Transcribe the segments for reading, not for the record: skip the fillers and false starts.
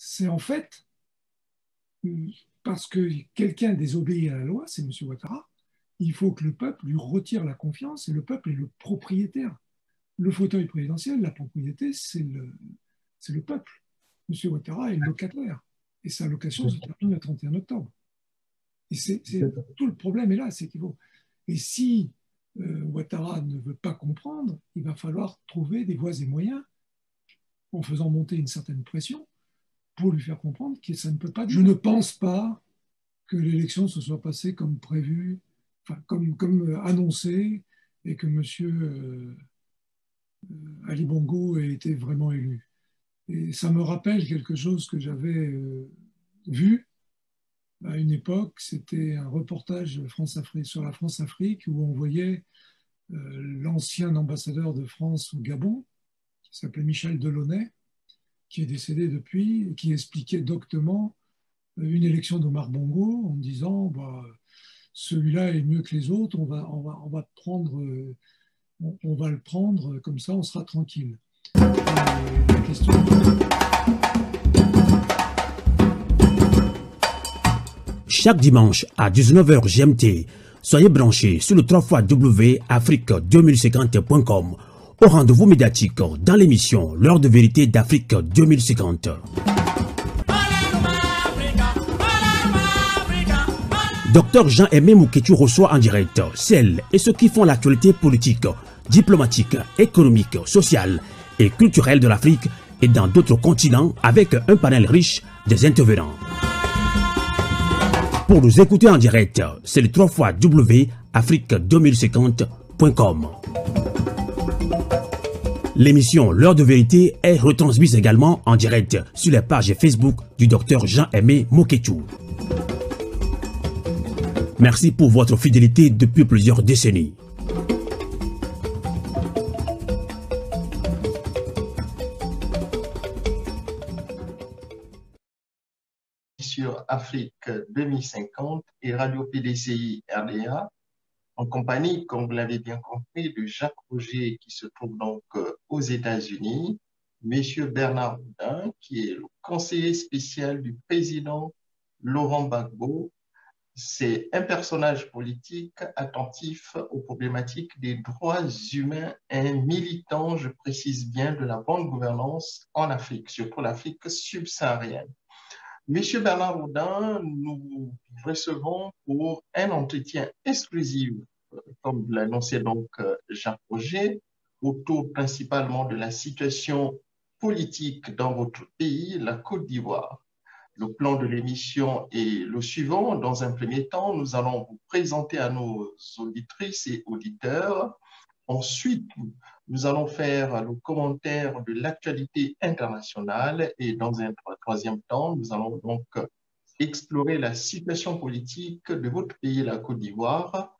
C'est en fait parce que quelqu'un désobéit à la loi, c'est M. Ouattara, il faut que le peuple lui retire la confiance et le peuple est le propriétaire. Le fauteuil présidentiel, la propriété, c'est le peuple. M. Ouattara est locataire et sa location se termine le 31 octobre. Et tout le problème est là, c'est qu'il faut. Et si Ouattara ne veut pas comprendre, il va falloir trouver des voies et moyens en faisant monter une certaine pression pour lui faire comprendre que ça ne peut pas. Je ne pense pas que l'élection se soit passée comme prévu, enfin, comme annoncé, et que M. Ali Bongo ait été vraiment élu. Et ça me rappelle quelque chose que j'avais vu à une époque. C'était un reportage France-Afrique, sur la France-Afrique où on voyait l'ancien ambassadeur de France au Gabon, qui s'appelait Michel Delaunay, qui est décédé depuis, et qui expliquait doctement une élection d'Omar Bongo en disant bah, celui-là est mieux que les autres, on va prendre, on va le prendre, comme ça on sera tranquille. Et la question... Chaque dimanche à 19h GMT, soyez branchés sur le 3xAfrique2050.com au rendez-vous médiatique dans l'émission L'heure de vérité d'Afrique 2050. Docteur Jean-Aimé Mouketchou reçoit en direct celles et ceux qui font l'actualité politique, diplomatique, économique, sociale et culturelle de l'Afrique et dans d'autres continents avec un panel riche des intervenants. Pour nous écouter en direct, c'est le 3xAfrique2050.com. L'émission L'heure de vérité est retransmise également en direct sur les pages Facebook du docteur Jean-Aimé Mouketchou. Merci pour votre fidélité depuis plusieurs décennies. Sur Afrique 2050 et Radio PDCI RDA, en compagnie, comme vous l'avez bien compris, de Jacques Roger qui se trouve donc aux États-Unis, Monsieur Bernard Houdin, qui est le conseiller spécial du président Laurent Gbagbo. C'est un personnage politique attentif aux problématiques des droits humains, un militant, je précise bien, de la bonne gouvernance en Afrique, surtout l'Afrique subsaharienne. Monsieur Bernard Houdin, nous recevons pour un entretien exclusif, comme l'annonçait donc Jacques Roger, autour principalement de la situation politique dans votre pays, la Côte d'Ivoire. Le plan de l'émission est le suivant. Dans un premier temps, nous allons vous présenter à nos auditrices et auditeurs. Ensuite, nous allons faire le commentaire de l'actualité internationale et dans un troisième temps, nous allons donc explorer la situation politique de votre pays, la Côte d'Ivoire,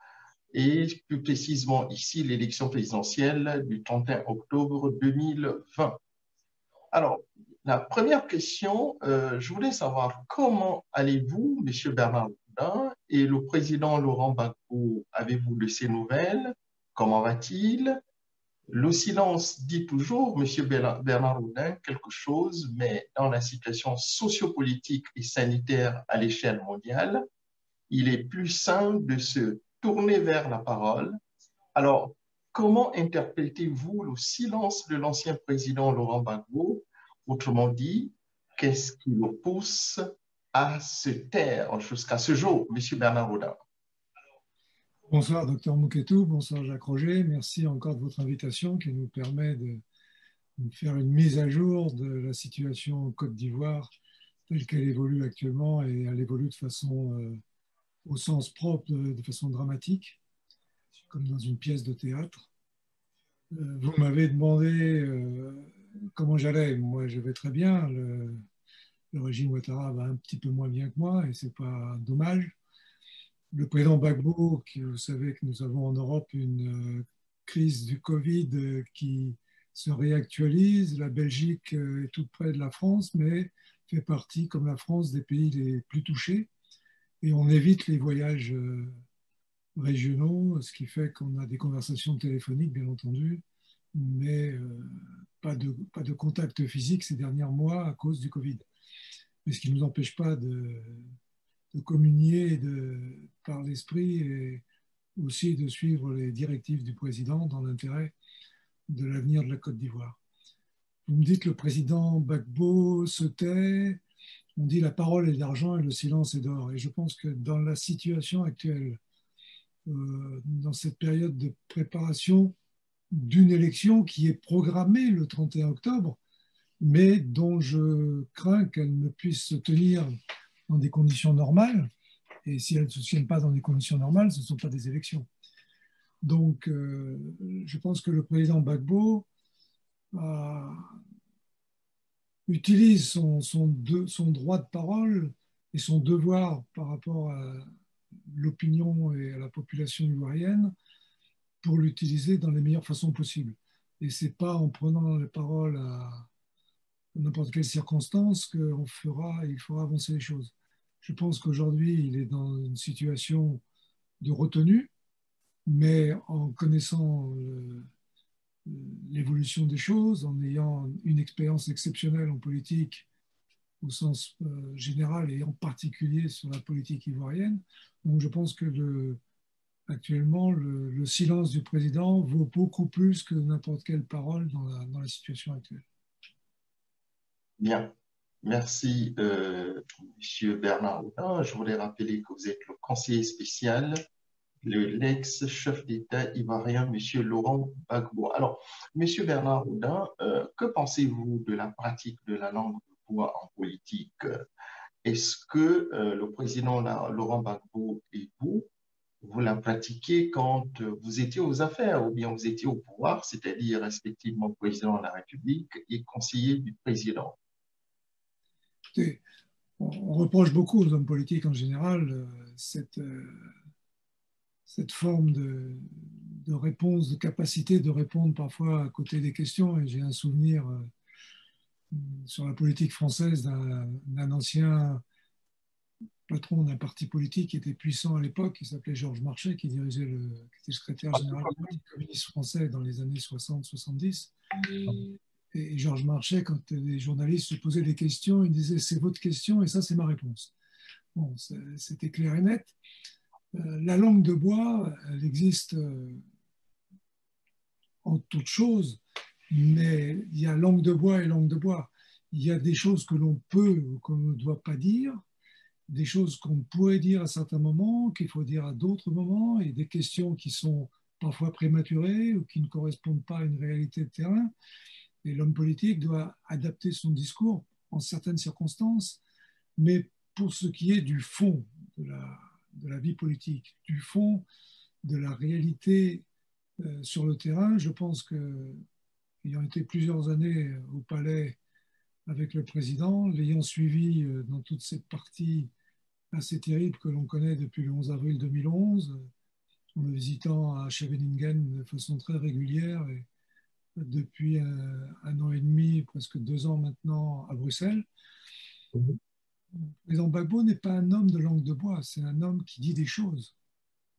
et plus précisément ici l'élection présidentielle du 31 octobre 2020. Alors, la première question, je voulais savoir comment allez-vous, Monsieur Bernard Houdin, et le président Laurent Gbagbo, avez-vous de ces nouvelles? Comment va-t-il? Le silence dit toujours, Monsieur Bernard Houdin, quelque chose, mais dans la situation sociopolitique et sanitaire à l'échelle mondiale, il est plus sain de se tourner vers la parole. Alors, comment interprétez-vous le silence de l'ancien président Laurent Gbagbo? Autrement dit, qu'est-ce qui le pousse à se taire jusqu'à ce jour, Monsieur Bernard Houdin? Bonsoir, docteur Mouketchou. Bonsoir, Jacques Roger. Merci encore de votre invitation qui nous permet de faire une mise à jour de la situation en Côte d'Ivoire telle qu'elle évolue actuellement, et elle évolue de façon, au sens propre, de façon dramatique, comme dans une pièce de théâtre. Vous m'avez demandé comment j'allais. Moi, je vais très bien. Le régime Ouattara va un petit peu moins bien que moi, et c'est pas dommage. Le président Gbagbo, vous savez que nous avons en Europe une crise du Covid qui se réactualise. La Belgique est tout près de la France, mais fait partie, comme la France, des pays les plus touchés. Et on évite les voyages régionaux, ce qui fait qu'on a des conversations téléphoniques, bien entendu, mais pas de contact physique ces derniers mois à cause du Covid. mais ce qui ne nous empêche pas de communier par l'esprit et aussi de suivre les directives du président dans l'intérêt de l'avenir de la Côte d'Ivoire. Vous me dites que le président Gbagbo se tait, on dit la parole est d'argent et le silence est d'or. Et je pense que dans la situation actuelle, dans cette période de préparation d'une élection qui est programmée le 31 octobre, mais dont je crains qu'elle ne puisse se tenir dans des conditions normales. Et si elles ne se tiennent pas dans des conditions normales, ce ne sont pas des élections. Donc, je pense que le président Gbagbo utilise son droit de parole et son devoir par rapport à l'opinion et à la population ivoirienne pour l'utiliser dans les meilleures façons possibles. Et ce n'est pas en prenant la parole à n'importe quelle circonstance qu'il fera avancer les choses. Je pense qu'aujourd'hui, il est dans une situation de retenue, mais en connaissant l'évolution des choses, en ayant une expérience exceptionnelle en politique au sens général et en particulier sur la politique ivoirienne. Donc je pense que actuellement, le silence du président vaut beaucoup plus que n'importe quelle parole dans la situation actuelle. Bien. Merci, Monsieur Bernard Oudin. Je voulais rappeler que vous êtes le conseiller spécial, l'ex-chef d'État ivoirien, Monsieur Laurent Gbagbo. Alors, Monsieur Bernard Oudin, que pensez-vous de la pratique de la langue de bois en politique? Est-ce que le président Laurent Gbagbo et vous la pratiquez quand vous étiez aux affaires ou bien vous étiez au pouvoir, c'est-à-dire respectivement président de la République et conseiller du président? On reproche beaucoup aux hommes politiques en général cette forme de réponse, de capacité de répondre parfois à côté des questions. Et j'ai un souvenir sur la politique française d'un ancien patron d'un parti politique qui était puissant à l'époque, qui s'appelait Georges Marchais, qui était secrétaire général du Parti communiste français dans les années 60-70. Et Georges Marchais, quand les journalistes se posaient des questions, il disait « c'est votre question et ça, c'est ma réponse ». Bon, c'était clair et net. La langue de bois, elle existe en toute chose, mais il y a langue de bois et langue de bois. Il y a des choses que l'on peut ou qu'on ne doit pas dire, des choses qu'on pourrait dire à certains moments, qu'il faut dire à d'autres moments, et des questions qui sont parfois prématurées ou qui ne correspondent pas à une réalité de terrain. Et l'homme politique doit adapter son discours en certaines circonstances, mais pour ce qui est du fond de la vie politique, du fond de la réalité sur le terrain, je pense que, ayant été plusieurs années au palais avec le président, l'ayant suivi dans toute cette partie assez terrible que l'on connaît depuis le 11 avril 2011, en le visitant à Scheveningen de façon très régulière et depuis un an et demi, presque 2 ans maintenant à Bruxelles. Le président Gbagbo n'est pas un homme de langue de bois, c'est un homme qui dit des choses.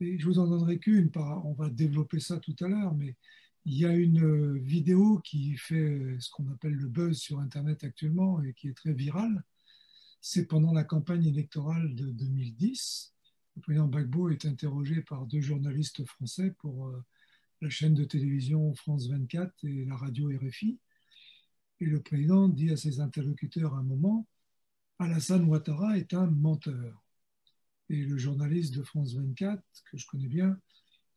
Et je vous en donnerai qu'une, on va développer ça tout à l'heure, mais il y a une vidéo qui fait ce qu'on appelle le buzz sur Internet actuellement et qui est très virale. C'est pendant la campagne électorale de 2010. Le président Gbagbo est interrogé par 2 journalistes français pour la chaîne de télévision France 24 et la radio RFI. Et le président dit à ses interlocuteurs à un moment, Alassane Ouattara est un menteur. Et le journaliste de France 24, que je connais bien,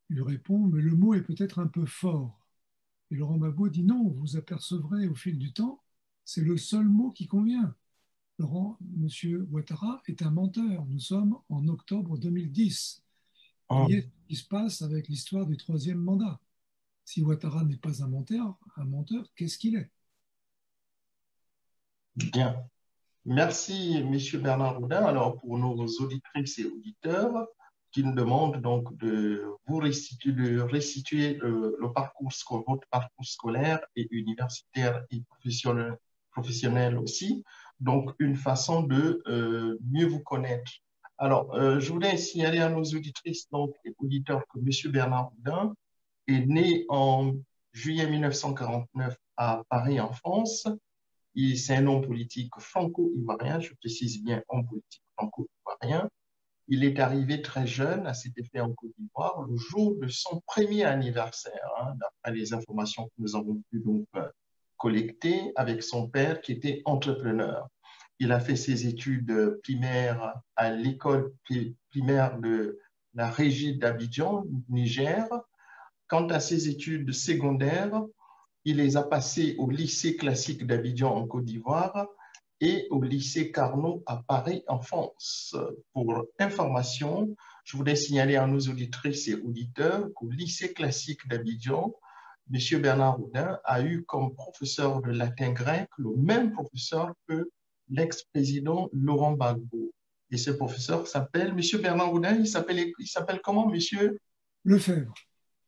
lui répond, mais le mot est peut-être un peu fort. Et Laurent Gbagbo dit, non, vous apercevrez au fil du temps, c'est le seul mot qui convient. Monsieur Ouattara est un menteur. Nous sommes en octobre 2010. Voyez ce qui se passe avec l'histoire du 3e mandat. Si Ouattara n'est pas un menteur, qu'est-ce qu'il est? Bien. Merci, M. Bernard Oudin. Alors, pour nos auditrices et auditeurs qui nous demandent donc de vous restituer votre parcours scolaire et universitaire et professionnel aussi, donc une façon de mieux vous connaître. Alors, je voulais signaler à nos auditrices donc, et auditeurs que M. Bernard Oudin est né en juillet 1949 à Paris, en France. C'est un homme politique franco-ivoirien, je précise bien homme politique franco-ivoirien. Il est arrivé très jeune à cet effet en Côte d'Ivoire le jour de son premier anniversaire, hein, d'après les informations que nous avons pu donc collecter avec son père qui était entrepreneur. Il a fait ses études primaires à l'école primaire de la régie d'Abidjan, Niger. Quant à ses études secondaires, il les a passées au lycée classique d'Abidjan en Côte d'Ivoire et au lycée Carnot à Paris en France. Pour information, je voudrais signaler à nos auditrices et auditeurs qu'au lycée classique d'Abidjan, M. Bernard Houdin a eu comme professeur de latin grec le même professeur que l'ex-président Laurent Gbagbo. Et ce professeur s'appelle, M. Bernard Houdin, il s'appelle comment, monsieur? Lefebvre.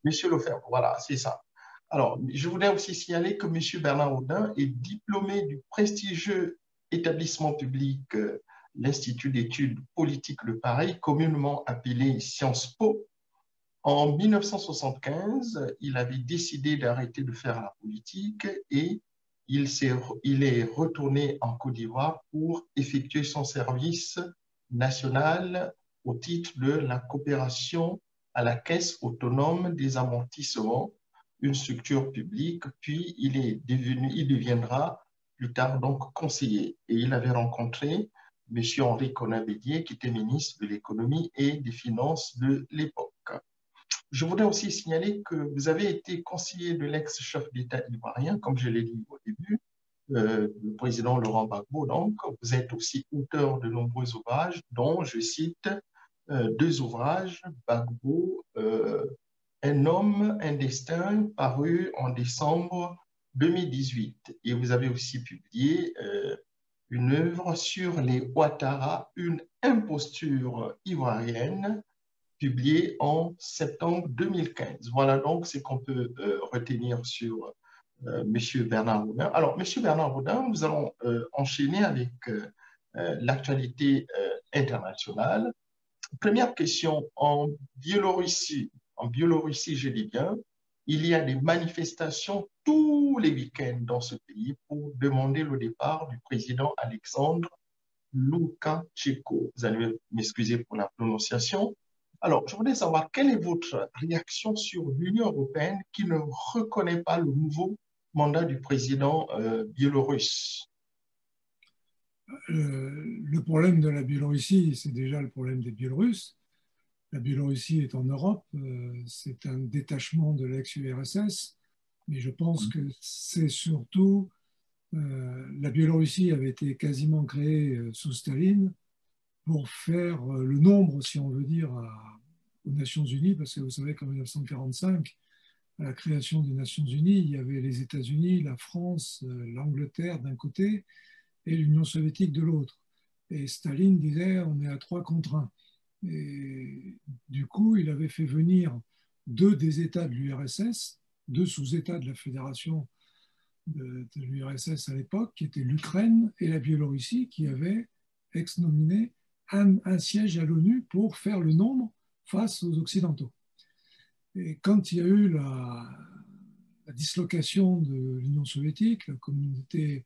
Monsieur Lefebvre, voilà, c'est ça. Alors, je voudrais aussi signaler que M. Bernard Houdin est diplômé du prestigieux établissement public, l'Institut d'études politiques de Paris, communément appelé Sciences Po. En 1975, il avait décidé d'arrêter de faire la politique et il est retourné en Côte d'Ivoire pour effectuer son service national au titre de la coopération à la Caisse autonome des amortissements, une structure publique, puis il deviendra plus tard donc conseiller. Et il avait rencontré M. Henri Konan-Bédié, qui était ministre de l'économie et des finances de l'époque. Je voudrais aussi signaler que vous avez été conseiller de l'ex-chef d'État ivoirien, comme je l'ai dit au début, le président Laurent Gbagbo. Donc, vous êtes aussi auteur de nombreux ouvrages, dont je cite 2 ouvrages, Gbagbo, Un homme, un destin, paru en décembre 2018. Et vous avez aussi publié une œuvre sur les Ouattara, une imposture ivoirienne, publiée en septembre 2015. Voilà donc ce qu'on peut retenir sur M. Bernard Houdin. Alors, M. Bernard Houdin, nous allons enchaîner avec l'actualité internationale. Première question, en Biélorussie, je dis bien, il y a des manifestations tous les week-ends dans ce pays pour demander le départ du président Alexandre Loukachenko. Vous allez m'excuser pour la prononciation. Alors, je voudrais savoir quelle est votre réaction sur l'Union européenne qui ne reconnaît pas le nouveau mandat du président biélorusse? Le problème de la Biélorussie, c'est déjà le problème des Biélorusses. La Biélorussie est en Europe, c'est un détachement de l'ex-URSS, mais je pense que c'est surtout la Biélorussie avait été quasiment créée sous Staline pour faire le nombre, si on veut dire, aux Nations Unies, parce que vous savez qu'en 1945, à la création des Nations Unies, il y avait les États-Unis, la France, l'Angleterre d'un côté et l'Union soviétique de l'autre. Et Staline disait on est à 3 contre 1. Et du coup, il avait fait venir 2 des États de l'URSS, 2 sous-États de la fédération de l'URSS à l'époque, qui étaient l'Ukraine et la Biélorussie, qui avaient ex-nominé un siège à l'ONU pour faire le nombre face aux Occidentaux. Et quand il y a eu la dislocation de l'Union soviétique, la communauté,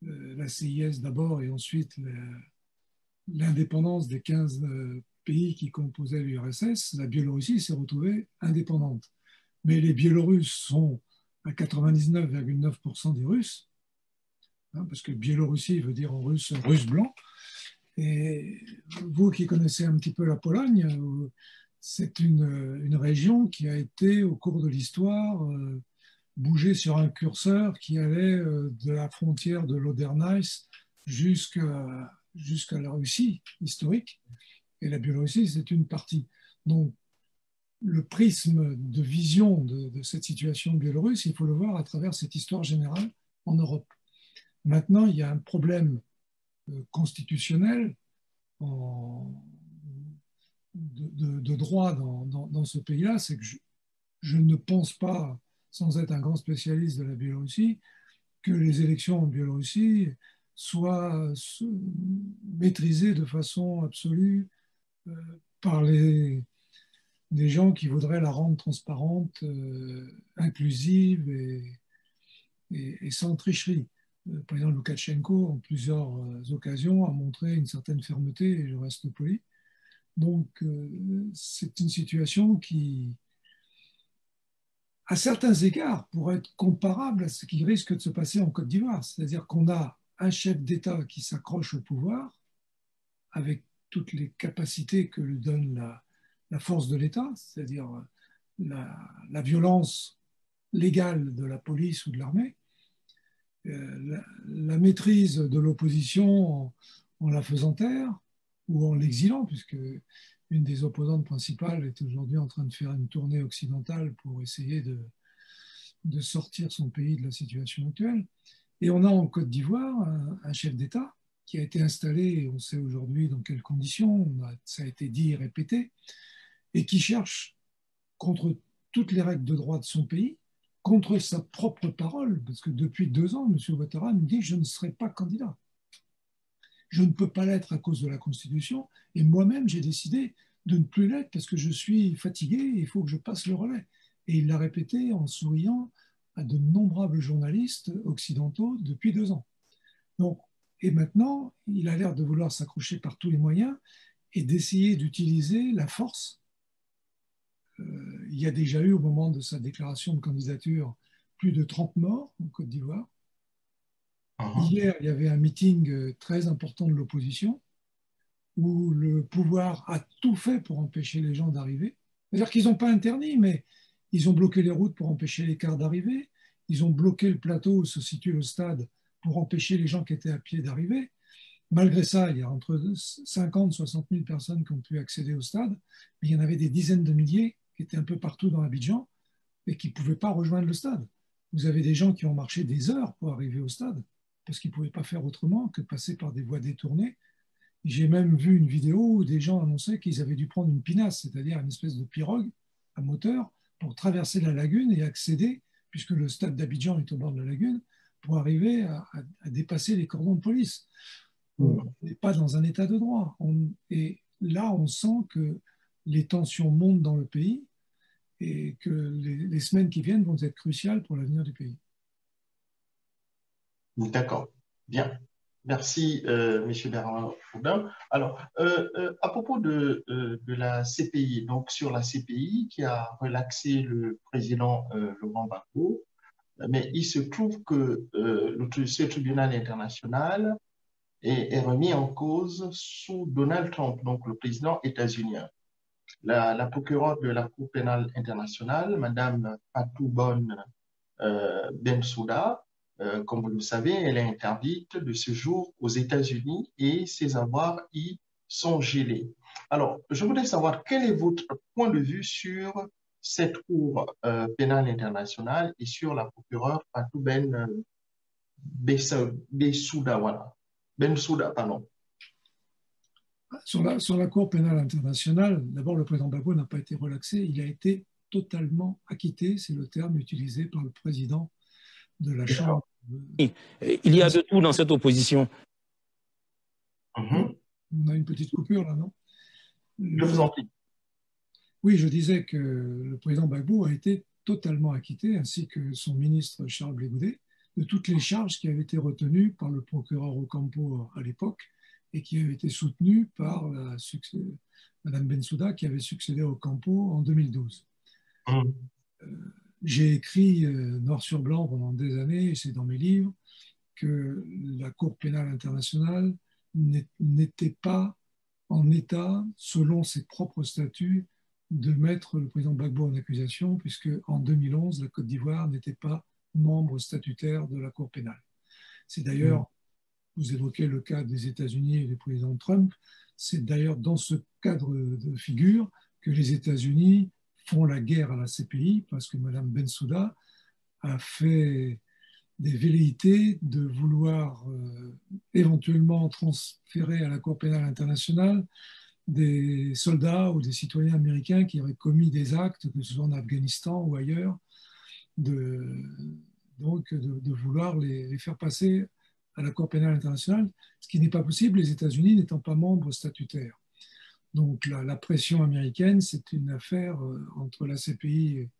la CIS d'abord et ensuite l'indépendance des 15 pays qui composaient l'URSS, la Biélorussie s'est retrouvée indépendante. Mais les Biélorusses sont à 99,9% des Russes, hein, parce que Biélorussie veut dire en russe, russe blanc. Et vous qui connaissez un petit peu la Pologne, c'est une région qui a été, au cours de l'histoire, bougée sur un curseur qui allait de la frontière de l'Odernice jusqu'à la Russie historique. Et la Biélorussie, c'est une partie. Donc, le prisme de vision de cette situation biélorusse, il faut le voir à travers cette histoire générale en Europe. Maintenant, il y a un problème constitutionnel de droit dans ce pays-là, c'est que je ne pense pas, sans être un grand spécialiste de la Biélorussie, que les élections en Biélorussie soient maîtrisées de façon absolue par des gens qui voudraient la rendre transparente, inclusive et sans tricherie. Le président Loukachenko, en plusieurs occasions, a montré une certaine fermeté, et je reste poli. Donc, c'est une situation qui, à certains égards, pourrait être comparable à ce qui risque de se passer en Côte d'Ivoire. C'est-à-dire qu'on a un chef d'État qui s'accroche au pouvoir avec toutes les capacités que lui donne la force de l'État, c'est-à-dire la violence légale de la police ou de l'armée, la maîtrise de l'opposition en la faisant taire ou en l'exilant, puisque une des opposantes principales est aujourd'hui en train de faire une tournée occidentale pour essayer de sortir son pays de la situation actuelle. Et on a en Côte d'Ivoire un chef d'État qui a été installé, on sait aujourd'hui dans quelles conditions, ça a été dit et répété, et qui cherche, contre toutes les règles de droit de son pays, contre sa propre parole, parce que depuis 2 ans, M. Ouattara nous dit « je ne serai pas candidat ». Je ne peux pas l'être à cause de la Constitution, et moi-même, j'ai décidé de ne plus l'être parce que je suis fatigué et il faut que je passe le relais. Et il l'a répété en souriant à de nombreux journalistes occidentaux depuis 2 ans. Donc, et maintenant, il a l'air de vouloir s'accrocher par tous les moyens et d'essayer d'utiliser la force. Il y a déjà eu, au moment de sa déclaration de candidature, plus de 30 morts en Côte d'Ivoire. Hier, il y avait un meeting très important de l'opposition où le pouvoir a tout fait pour empêcher les gens d'arriver. C'est-à-dire qu'ils n'ont pas interdit, mais ils ont bloqué les routes pour empêcher les cars d'arriver. Ils ont bloqué le plateau où se situe le stade pour empêcher les gens qui étaient à pied d'arriver. Malgré ça, il y a entre 50 et 60 000 personnes qui ont pu accéder au stade, mais il y en avait des dizaines de milliers qui étaient un peu partout dans Abidjan et qui ne pouvaient pas rejoindre le stade. Vous avez des gens qui ont marché des heures pour arriver au stade parce qu'ils ne pouvaient pas faire autrement que passer par des voies détournées. J'ai même vu une vidéo où des gens annonçaient qu'ils avaient dû prendre une pinasse, c'est-à-dire une espèce de pirogue à moteur, pour traverser la lagune et accéder, puisque le stade d'Abidjan est au bord de la lagune, pour arriver à dépasser les cordons de police. On n'est pas dans un état de droit. Et là, on sent que les tensions montent dans le pays et que les semaines qui viennent vont être cruciales pour l'avenir du pays. D'accord, bien. Merci, M. Bernard Fourdin. Alors, à propos de la CPI, donc sur la CPI qui a relaxé le président Laurent Gbagbo, mais il se trouve que ce tribunal international est remis en cause sous Donald Trump, donc le président états-unien. La procureure de la Cour pénale internationale, Madame Fatou Bensouda, comme vous le savez, elle est interdite de séjour aux États-Unis et ses avoirs y sont gelés. Alors, je voudrais savoir quel est votre point de vue sur cette Cour pénale internationale et sur la procureure Fatou Bensouda, voilà. Bensouda, pardon. Sur la Cour pénale internationale, d'abord, le président Gbagbo n'a pas été relaxé, il a été totalement acquitté, c'est le terme utilisé par le président de la Chambre. Il y a de tout dans cette opposition. On a une petite coupure là, non? Je vous en prie. Oui, je disais que le président Gbagbo a été totalement acquitté, ainsi que son ministre Charles Blé Goudet, de toutes les charges qui avaient été retenues par le procureur Ocampo à l'époque et qui avaient été soutenues par Mme Bensouda qui avait succédé à Ocampo en 2012. J'ai écrit noir sur blanc pendant des années, et c'est dans mes livres, que la Cour pénale internationale n'était pas en état, selon ses propres statuts, de mettre le président Gbagbo en accusation, puisque en 2011, la Côte d'Ivoire n'était pas membre statutaire de la Cour pénale. C'est d'ailleurs, vous évoquez le cas des États-Unis et du président Trump, c'est d'ailleurs dans ce cadre de figure que les États-Unis font la guerre à la CPI, parce que Mme Bensouda a fait des velléités de vouloir éventuellement transférer à la Cour pénale internationale des soldats ou des citoyens américains qui auraient commis des actes, que ce soit en Afghanistan ou ailleurs, donc de vouloir les faire passer à la Cour pénale internationale, ce qui n'est pas possible, les États-Unis n'étant pas membres statutaires. Donc la pression américaine, c'est une affaire entre la CPI et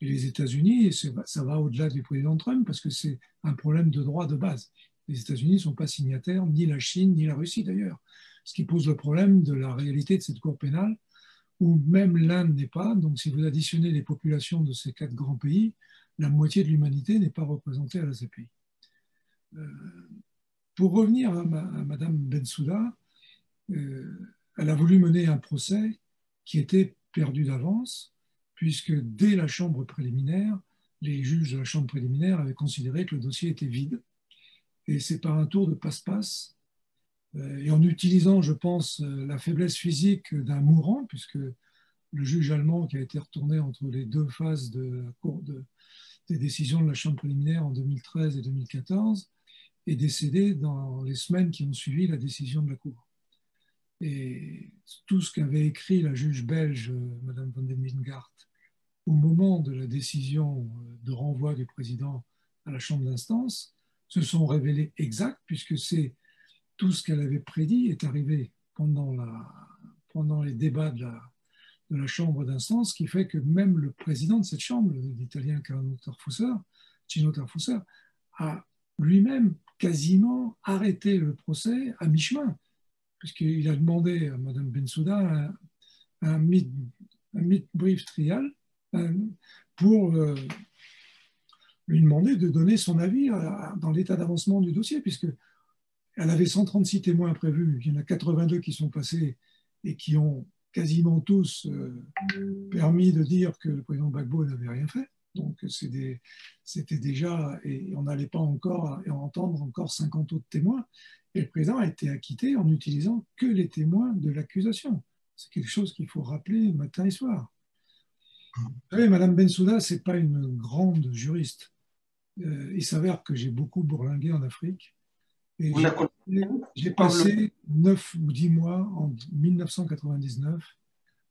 les États-Unis, et ça va au-delà du président Trump, parce que c'est un problème de droit de base. Les États-Unis ne sont pas signataires, ni la Chine, ni la Russie d'ailleurs. Ce qui pose le problème de la réalité de cette Cour pénale, où même l'Inde n'est pas. Donc, si vous additionnez les populations de ces 4 grands pays, la moitié de l'humanité n'est pas représentée à la CPI. Pour revenir à Madame Bensouda, elle a voulu mener un procès qui était perdu d'avance, puisque dès la chambre préliminaire, les juges de la chambre préliminaire avaient considéré que le dossier était vide. Et c'est par un tour de passe-passe, et en utilisant, je pense, la faiblesse physique d'un mourant, puisque le juge allemand qui a été retourné entre les 2 phases des décisions de la chambre préliminaire en 2013 et 2014, est décédé dans les semaines qui ont suivi la décision de la Cour. Et tout ce qu'avait écrit la juge belge, Madame van den Wingart, au moment de la décision de renvoi du président à la chambre d'instance, se sont révélés exacts, puisque c'est tout ce qu'elle avait prédit est arrivé pendant les débats de la chambre d'instance, qui fait que même le président de cette chambre, l'Italien Cino Tarfusser, a lui-même quasiment arrêté le procès à mi-chemin, puisqu'il a demandé à Mme Bensouda un mid-brief trial pour lui demander de donner son avis dans l'état d'avancement du dossier, puisque elle avait 136 témoins prévus, il y en a 82 qui sont passés et qui ont quasiment tous permis de dire que le président Gbagbo n'avait rien fait. Donc c'était déjà, et on n'allait pas encore entendre encore 50 autres témoins. Et le président a été acquitté en n'utilisant que les témoins de l'accusation. C'est quelque chose qu'il faut rappeler matin et soir. Vous savez, Mme Bensouda, ce n'est pas une grande juriste. Il s'avère que j'ai beaucoup bourlingué en Afrique. Et j'ai passé 9 ou 10 mois en 1999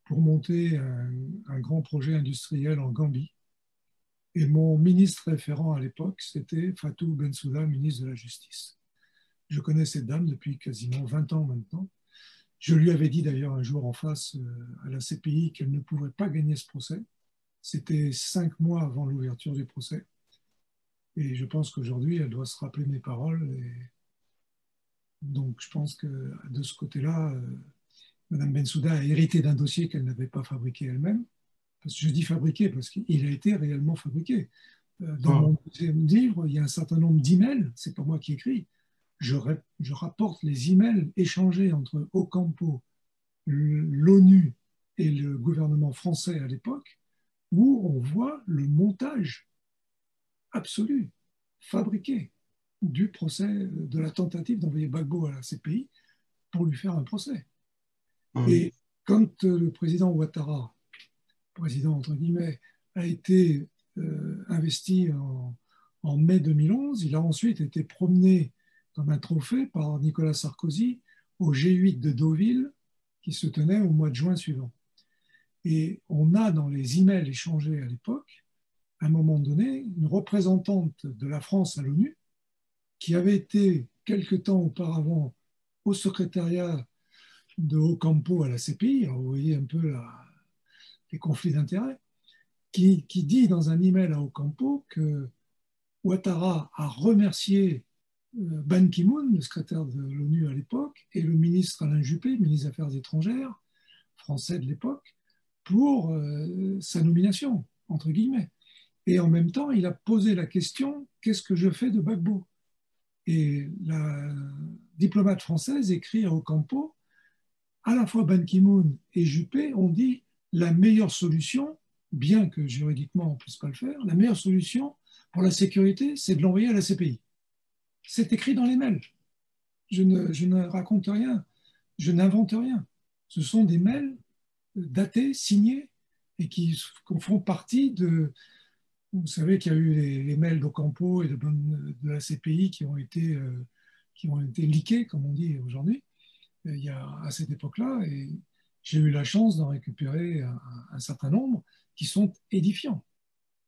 pour monter un grand projet industriel en Gambie. Et mon ministre référent à l'époque, c'était Fatou Bensouda, ministre de la Justice. Je connais cette dame depuis quasiment 20 ans maintenant. Je lui avais dit d'ailleurs un jour en face à la CPI qu'elle ne pouvait pas gagner ce procès. C'était 5 mois avant l'ouverture du procès. Et je pense qu'aujourd'hui, elle doit se rappeler mes paroles. Et donc, je pense que de ce côté-là, Mme Bensouda a hérité d'un dossier qu'elle n'avait pas fabriqué elle-même. Je dis fabriqué parce qu'il a été réellement fabriqué. Dans mon deuxième livre, il y a un certain nombre d'emails, c'est pas moi qui écris. Je rapporte les emails échangés entre Ocampo, l'ONU et le gouvernement français à l'époque, où on voit le montage absolu, fabriqué, du procès, de la tentative d'envoyer Gbagbo à la CPI pour lui faire un procès. Et quand le président Ouattara, président entre guillemets, a été investi en mai 2011, il a ensuite été promené comme un trophée par Nicolas Sarkozy au G8 de Deauville qui se tenait au mois de juin suivant. Et on a dans les emails échangés à l'époque, à un moment donné, une représentante de la France à l'ONU qui avait été quelque temps auparavant au secrétariat de Ocampo à la CPI, alors vous voyez un peu les conflits d'intérêts, qui dit dans un email à Ocampo que Ouattara a remercié Ban Ki-moon, le secrétaire de l'ONU à l'époque, et le ministre Alain Juppé, ministre des Affaires étrangères, français de l'époque, pour sa nomination, entre guillemets. Et en même temps, il a posé la question, qu'est-ce que je fais de Gbagbo? Et la diplomate française écrit à Ocampo, à la fois Ban Ki-moon et Juppé ont dit la meilleure solution, bien que juridiquement on ne puisse pas le faire, la meilleure solution pour la sécurité, c'est de l'envoyer à la CPI. C'est écrit dans les mails. Je ne raconte rien, je n'invente rien. Ce sont des mails datés, signés, et qui font partie de... Vous savez qu'il y a eu les mails d'Ocampo et de la CPI qui ont été leakés, comme on dit aujourd'hui, à cette époque-là. Et j'ai eu la chance d'en récupérer un certain nombre qui sont édifiants.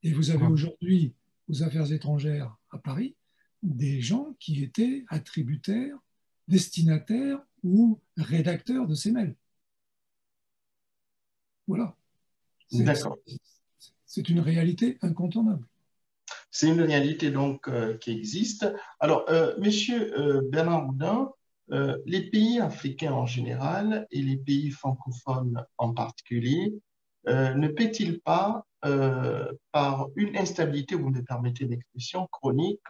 Et vous avez aujourd'hui, aux Affaires étrangères à Paris, des gens qui étaient attributaires, destinataires ou rédacteurs de ces mails. Voilà. D'accord. C'est une réalité incontournable. C'est une réalité donc qui existe. Alors, Monsieur Bernard Houdin, les pays africains en général et les pays francophones en particulier, ne paient-ils pas, par une instabilité, vous me permettez l'expression, chronique,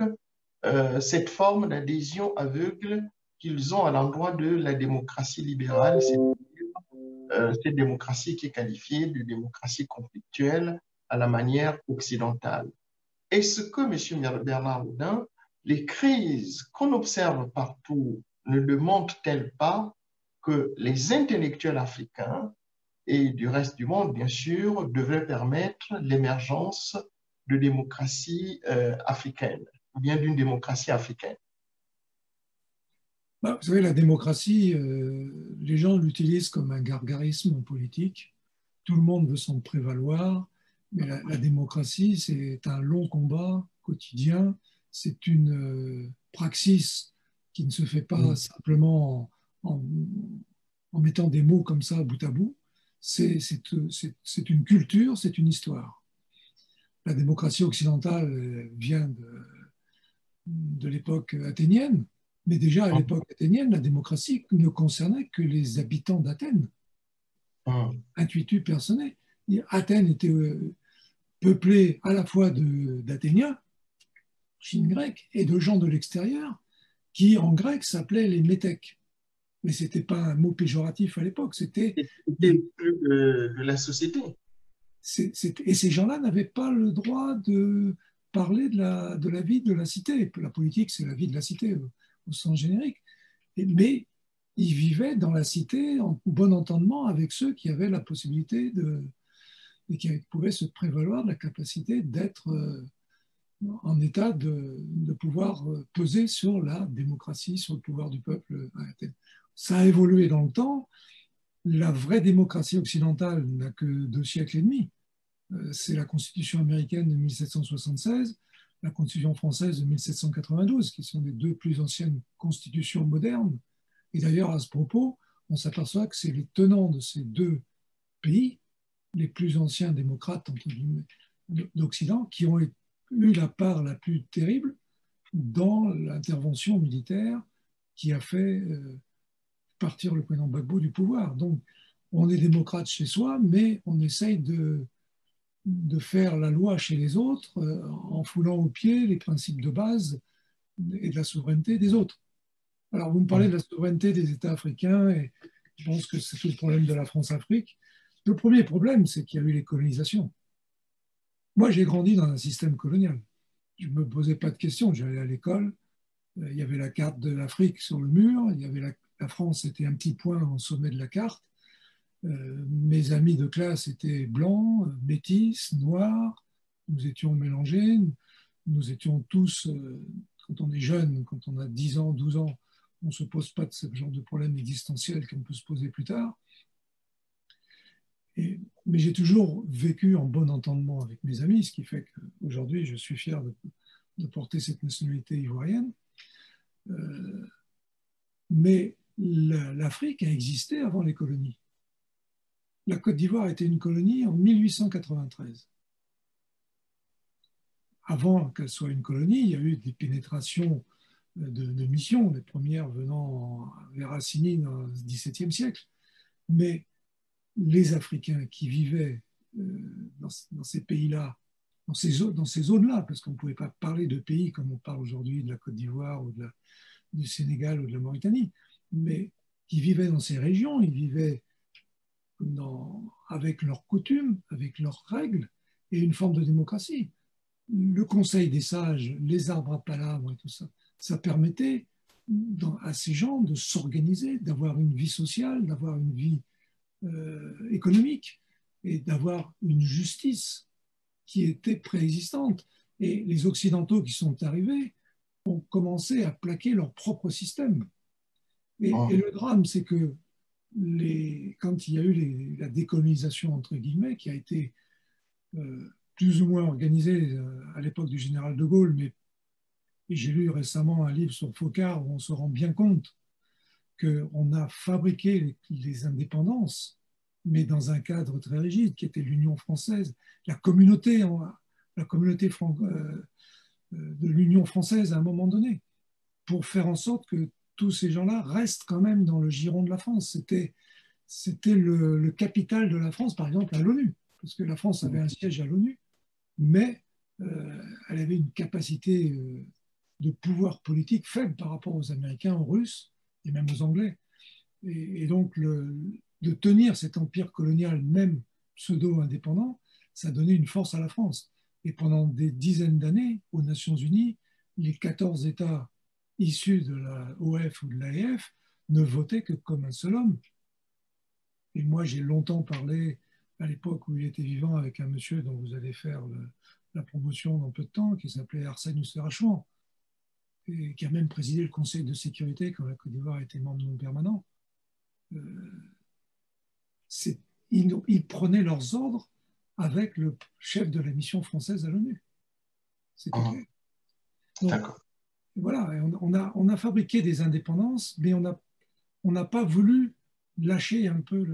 cette forme d'adhésion aveugle qu'ils ont à l'endroit de la démocratie libérale, cette démocratie qui est qualifiée de démocratie conflictuelle à la manière occidentale? Est-ce que, M. Bernard Houdin, les crises qu'on observe partout ne démontrent-elles pas que les intellectuels africains et du reste du monde, bien sûr, devraient permettre l'émergence de démocratie africaine, ou bien d'une démocratie africaine? Bah, vous savez, la démocratie, les gens l'utilisent comme un gargarisme politique. Tout le monde veut s'en prévaloir, mais la démocratie, c'est un long combat quotidien. C'est une praxis qui ne se fait pas simplement en mettant des mots comme ça bout à bout. C'est une culture, c'est une histoire. La démocratie occidentale vient de l'époque athénienne, mais déjà à l'époque athénienne, la démocratie ne concernait que les habitants d'Athènes, intuitu personae. Athènes était peuplée à la fois d'Athéniens, Chine grecque, et de gens de l'extérieur, qui en grec s'appelaient les métèques. Mais ce n'était pas un mot péjoratif à l'époque, c'était plus de la société. Et ces gens-là n'avaient pas le droit de parler de la vie de la cité. La politique, c'est la vie de la cité au sens générique. Mais ils vivaient dans la cité en bon entendement avec ceux qui avaient la possibilité et qui pouvaient se prévaloir de la capacité d'être en état de pouvoir peser sur la démocratie, sur le pouvoir du peuple à Athènes. Ça a évolué dans le temps. La vraie démocratie occidentale n'a que 2 siècles et demi. C'est la Constitution américaine de 1776, la Constitution française de 1792, qui sont les 2 plus anciennes constitutions modernes. Et d'ailleurs, à ce propos, on s'aperçoit que c'est les tenants de ces 2 pays, les plus anciens démocrates entre guillemets, d'Occident, qui ont eu la part la plus terrible dans l'intervention militaire qui a fait partir le président Gbagbo du pouvoir. Donc, on est démocrate chez soi, mais on essaye de faire la loi chez les autres en foulant aux pieds les principes de base et de la souveraineté des autres. Alors, vous me parlez de la souveraineté des États africains, et je pense que c'est tout le problème de la France-Afrique. Le premier problème, c'est qu'il y a eu les colonisations. Moi, j'ai grandi dans un système colonial. Je ne me posais pas de questions, j'allais à l'école, il y avait la carte de l'Afrique sur le mur, il y avait la France était un petit point au sommet de la carte. Mes amis de classe étaient blancs, métis, noirs, nous étions mélangés, nous étions tous, quand on est jeune, quand on a 10 ans, 12 ans, on ne se pose pas de ce genre de problème existentiel qu'on peut se poser plus tard. Mais j'ai toujours vécu en bon entendement avec mes amis, ce qui fait qu'aujourd'hui, je suis fier de porter cette nationalité ivoirienne. Mais l'Afrique a existé avant les colonies. La Côte d'Ivoire était une colonie en 1893. Avant qu'elle soit une colonie, il y a eu des pénétrations de missions, les premières venant vers Assini dans le XVIIe siècle. Mais les Africains qui vivaient dans ces pays-là, dans ces zones-là, parce qu'on ne pouvait pas parler de pays comme on parle aujourd'hui de la Côte d'Ivoire ou du Sénégal ou de la Mauritanie, mais qui vivaient dans ces régions, ils vivaient avec leurs coutumes, avec leurs règles et une forme de démocratie. Le Conseil des sages, les arbres à palabres et tout ça, ça permettait à ces gens de s'organiser, d'avoir une vie sociale, d'avoir une vie économique et d'avoir une justice qui était préexistante. Et les Occidentaux qui sont arrivés ont commencé à plaquer leur propre système. Et le drame, c'est que quand il y a eu la décolonisation, entre guillemets, qui a été plus ou moins organisée à l'époque du général de Gaulle, mais j'ai lu récemment un livre sur Focard où on se rend bien compte qu'on a fabriqué les indépendances, mais dans un cadre très rigide, qui était l'Union française, la communauté de l'Union française à un moment donné, pour faire en sorte que tous ces gens-là restent quand même dans le giron de la France. C'était le capital de la France, par exemple, à l'ONU, parce que la France avait un siège à l'ONU, mais elle avait une capacité de pouvoir politique faible par rapport aux Américains, aux Russes et même aux Anglais. Et donc, de tenir cet empire colonial, même pseudo-indépendant, ça donnait une force à la France. Et pendant des dizaines d'années, aux Nations Unies, les 14 États issus de la OF ou de l'AEF ne votaient que comme un seul homme. Et moi, j'ai longtemps parlé, à l'époque où il était vivant, avec un monsieur dont vous allez faire la promotion dans peu de temps, qui s'appelait Arsène Ousterachouan, et qui a même présidé le Conseil de sécurité quand la Côte d'Ivoire était membre non permanent. Ils prenaient leurs ordres avec le chef de la mission française à l'ONU. C'était clair. Donc, voilà, on a fabriqué des indépendances, mais on n'a pas voulu lâcher un peu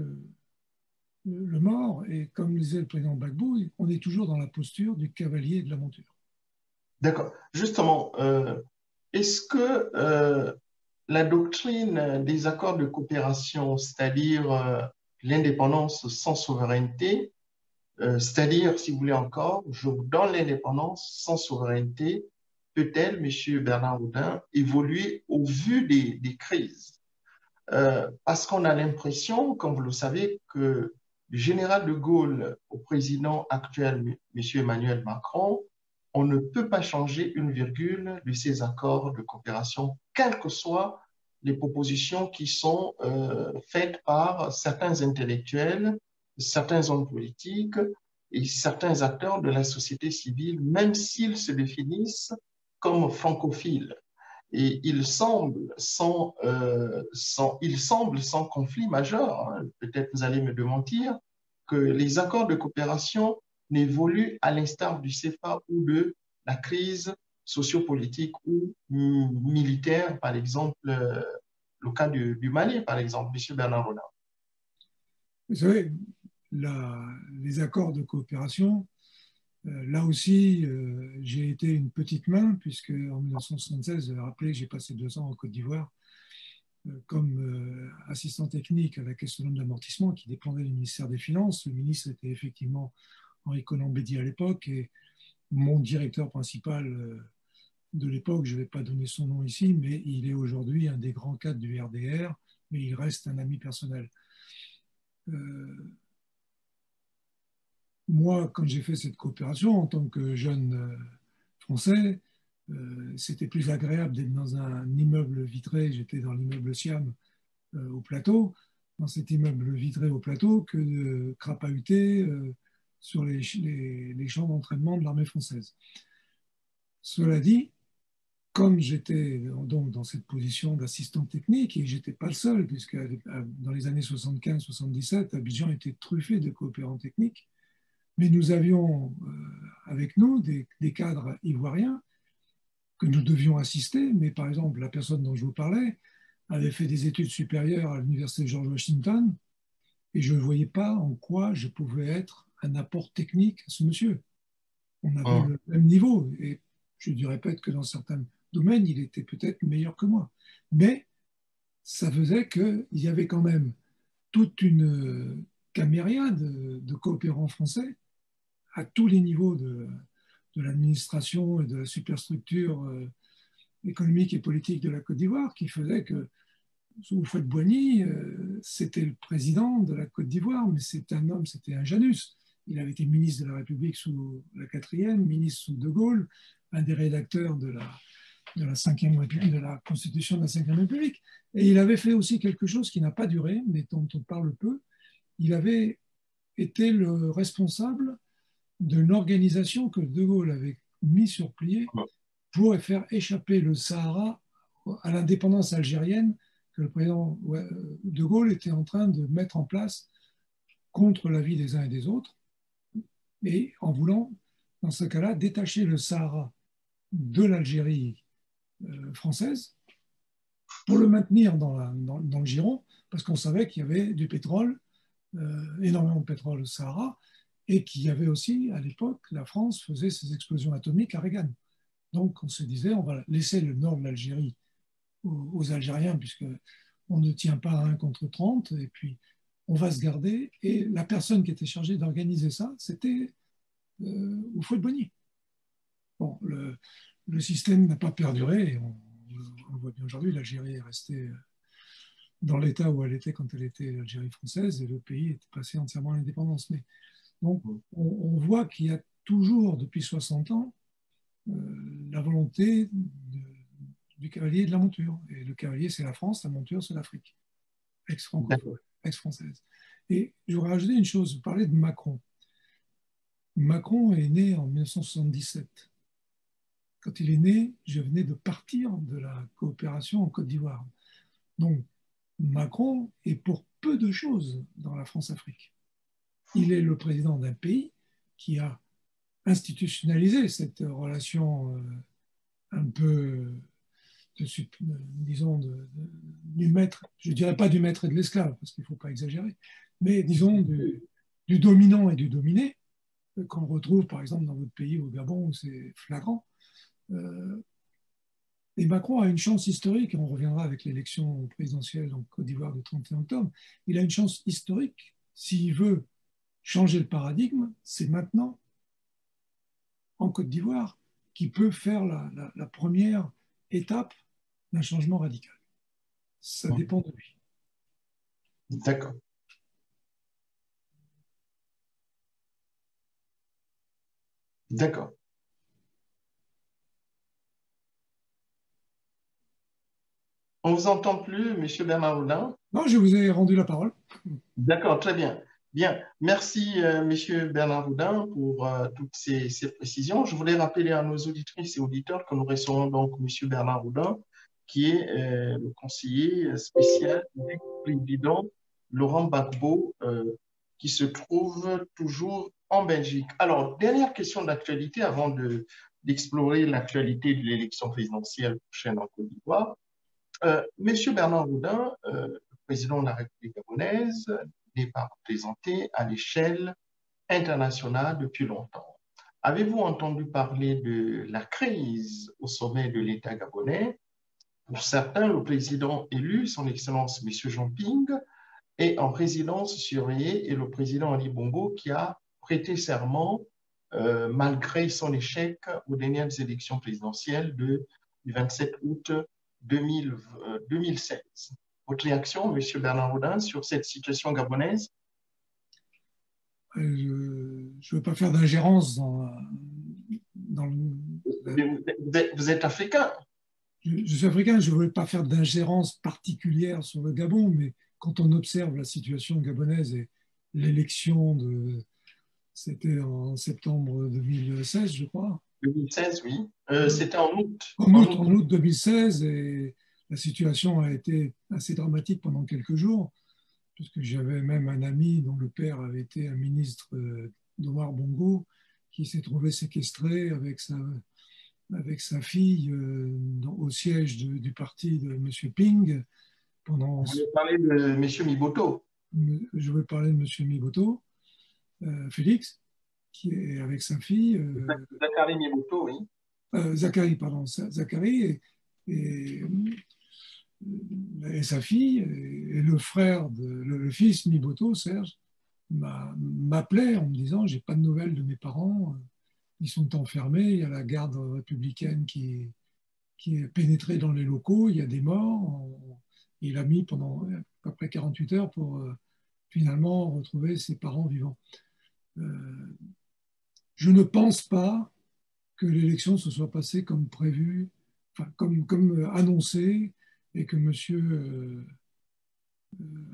le mort. Et comme disait le président Gbagbo, on est toujours dans la posture du cavalier et de la monture. D'accord. Justement, est-ce que la doctrine des accords de coopération, c'est-à-dire l'indépendance sans souveraineté, c'est-à-dire, si vous voulez encore, dans l'indépendance sans souveraineté, peut-elle, M. Bernard Oudin, évoluer au vu des crises? Parce qu'on a l'impression, comme vous le savez, que du général de Gaulle au président actuel, M. Emmanuel Macron, on ne peut pas changer une virgule de ces accords de coopération, quelles que soient les propositions qui sont faites par certains intellectuels, certains hommes politiques et certains acteurs de la société civile, même s'ils se définissent comme francophiles. Et il semble sans conflit majeur, hein, peut-être vous allez me démentir, que les accords de coopération n'évoluent à l'instar du CFA ou de la crise sociopolitique ou militaire, par exemple, le cas du Mali, par exemple, M. Bernard Renard. Vous savez, les accords de coopération, là aussi, j'ai été une petite main, puisque en 1976, vous avez rappelé, j'ai passé 2 ans en Côte d'Ivoire comme assistant technique à la caisse autonome d'amortissement qui dépendait du ministère des Finances. Le ministre était effectivement Henri Conan-Bédier à l'époque, et mon directeur principal de l'époque, je ne vais pas donner son nom ici, mais il est aujourd'hui un des grands cadres du RDR, mais il reste un ami personnel. Moi, quand j'ai fait cette coopération en tant que jeune français, c'était plus agréable d'être dans un immeuble vitré. J'étais dans l'immeuble Siam au plateau, dans cet immeuble vitré au plateau, que de crapahuter sur les champs d'entraînement de l'armée française. Cela dit, comme j'étais donc dans cette position d'assistant technique, et je n'étais pas le seul, puisque dans les années 75-77, Abidjan était truffé de coopérants techniques, mais nous avions avec nous des cadres ivoiriens que nous devions assister, mais par exemple, la personne dont je vous parlais avait fait des études supérieures à l'université George Washington, et je ne voyais pas en quoi je pouvais être un apport technique à ce monsieur. On avait le même niveau, et je lui répète que dans certains domaines, il était peut-être meilleur que moi. Mais ça faisait qu'il y avait quand même toute une camérade de coopérants français à tous les niveaux de l'administration et de la superstructure économique et politique de la Côte d'Ivoire, qui faisait que Houphouët-Boigny, c'était le président de la Côte d'Ivoire, mais c'était un homme, c'était un Janus. Il avait été ministre de la République sous la 4e, ministre sous De Gaulle, un des rédacteurs de la 5e République, de la Constitution de la 5e République. Et il avait fait aussi quelque chose qui n'a pas duré, mais dont on parle peu. Il avait été le responsable d'une organisation que De Gaulle avait mis sur pied pour faire échapper le Sahara à l'indépendance algérienne que le président De Gaulle était en train de mettre en place contre l'avis des uns et des autres, et en voulant, dans ce cas-là, détacher le Sahara de l'Algérie française pour le maintenir dans le giron, parce qu'on savait qu'il y avait du pétrole, énormément de pétrole au Sahara, et qu'il y avait aussi, à l'époque, la France faisait ses explosions atomiques à Reagan. Donc on se disait, on va laisser le nord de l'Algérie aux Algériens, puisqu'on ne tient pas à 1 contre 30, et puis on va se garder. Et la personne qui était chargée d'organiser ça, c'était Houphouët-Boigny. Bon, le système n'a pas perduré, et on voit bien aujourd'hui, l'Algérie est restée dans l'état où elle était quand elle était l'Algérie française, et le pays était passé entièrement à l'indépendance. Mais donc, on voit qu'il y a toujours, depuis 60 ans, la volonté du cavalier et de la monture. Et le cavalier, c'est la France, la monture, c'est l'Afrique, ex-francophone, ex-française. Et je voudrais rajouter une chose, vous parlez de Macron. Macron est né en 1977. Quand il est né, je venais de partir de la coopération en Côte d'Ivoire. Donc, Macron est pour peu de choses dans la France-Afrique. Il est le président d'un pays qui a institutionnalisé cette relation un peu, disons, du maître, je ne dirais pas du maître et de l'esclave, parce qu'il ne faut pas exagérer, mais disons du dominant et du dominé, qu'on retrouve par exemple dans votre pays, au Gabon, où c'est flagrant. Et Macron a une chance historique, et on reviendra avec l'élection présidentielle en Côte d'Ivoire le 31 octobre, il a une chance historique, s'il veut changer le paradigme, c'est maintenant, en Côte d'Ivoire, qu'il peut faire la première étape d'un changement radical. Ça dépend de lui. D'accord. D'accord. On ne vous entend plus, M. Bernard Houdin? Non, je vous ai rendu la parole. D'accord, très bien. Bien, merci M. Bernard Houdin pour toutes ces précisions. Je voulais rappeler à nos auditrices et auditeurs que nous recevons donc M. Bernard Houdin, qui est le conseiller spécial du président Laurent Gbagbo, qui se trouve toujours en Belgique. Alors, dernière question d'actualité avant d'explorer l'actualité de l'élection présidentielle prochaine en Côte d'Ivoire. Monsieur Bernard Houdin, président de la République gabonaise, n'est pas représenté à l'échelle internationale depuis longtemps. Avez-vous entendu parler de la crise au sommet de l'État gabonais? Pour certains, le président élu, son Excellence M. Jean Ping, est en résidence surveillée et le président Ali Bongo qui a prêté serment malgré son échec aux dernières élections présidentielles du 27 août 2016. Votre réaction, M. Bernard Houdin, sur cette situation gabonaise? Je ne veux pas faire d'ingérence dans Vous êtes africain? Je suis africain, je ne veux pas faire d'ingérence particulière sur le Gabon, mais quand on observe la situation gabonaise et l'élection c'était en septembre 2016, je crois. 2016, oui. C'était en août. En août 2016, et la situation a été assez dramatique pendant quelques jours, puisque j'avais même un ami dont le père avait été un ministre d'Omar Bongo, qui s'est trouvé séquestré avec sa fille au siège du parti de M. Ping. Vous voulez parler de M. Miboto? Je veux parler de M. Miboto, Félix, qui est avec sa fille. Zachary Miboto, oui. Zachary, pardon, Zachary et sa fille, et le frère, le fils Miboto, Serge, m'appelait en me disant, j'ai pas de nouvelles de mes parents, ils sont enfermés, il y a la garde républicaine qui est pénétrée dans les locaux, il y a des morts. Il a mis pendant à peu près 48 heures pour finalement retrouver ses parents vivants. Je ne pense pas que l'élection se soit passée comme prévu, enfin, comme annoncé, et que M.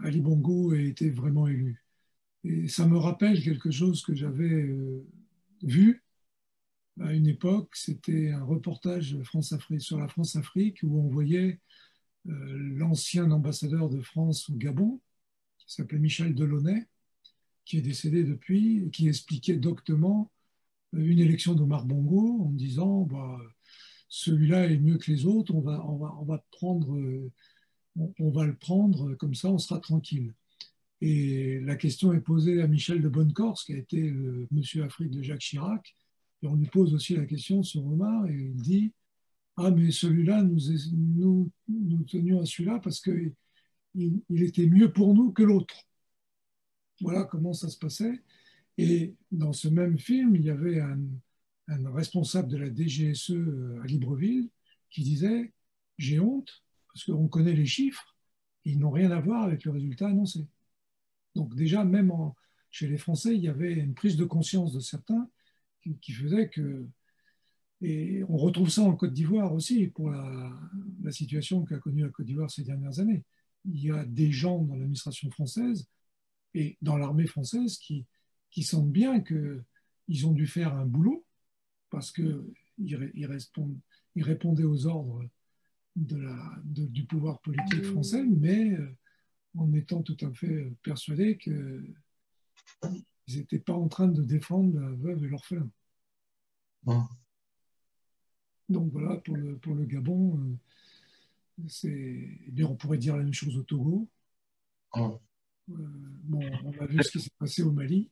Ali Bongo ait été vraiment élu. Et ça me rappelle quelque chose que j'avais vu à une époque. C'était un reportage sur la France-Afrique où on voyait l'ancien ambassadeur de France au Gabon, qui s'appelait Michel Delaunay, qui est décédé depuis, et qui expliquait doctement une élection d'Omar Bongo en disant bah, celui-là est mieux que les autres, on va le prendre, comme ça on sera tranquille. Et la question est posée à Michel de Bonnecorse, qui a été le monsieur Afrique de Jacques Chirac, Et on lui pose aussi la question sur Omar et il dit ah, mais celui-là, nous tenions à celui-là parce qu'il il était mieux pour nous que l'autre. Voilà comment ça se passait. Et dans ce même film, il y avait un responsable de la DGSE à Libreville qui disait j'ai honte parce qu'on connaît les chiffres, et ils n'ont rien à voir avec le résultat annoncé. Donc déjà, même chez les Français, il y avait une prise de conscience de certains qui faisait que et on retrouve ça en Côte d'Ivoire aussi pour la situation qu'a connue la Côte d'Ivoire ces dernières années. Il y a des gens dans l'administration française et dans l'armée française qui sentent bien qu'ils ont dû faire un boulot parce qu'ils répondaient aux ordres du pouvoir politique français, mais en étant tout à fait persuadés qu'ils n'étaient pas en train de défendre la veuve et l'orphelin. Donc voilà, pour le Gabon, eh bien, on pourrait dire la même chose au Togo. Bon, on a vu ce qui s'est passé au Mali.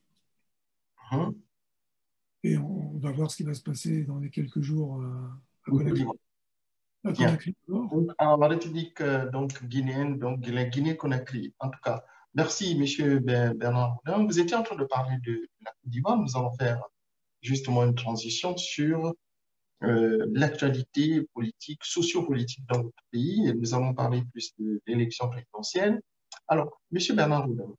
Et on va voir ce qui va se passer dans les quelques jours à Conakry. En République guinéenne, donc la Guinée-Conakry, en tout cas. Merci, M. Bernard Houdin. Vous étiez en train de parler de la Côte d'Ivoire. Nous allons faire justement une transition sur l'actualité politique, sociopolitique dans notre pays. Et nous allons parler plus de l'élection présidentielle. Alors, M. Bernard Houdin,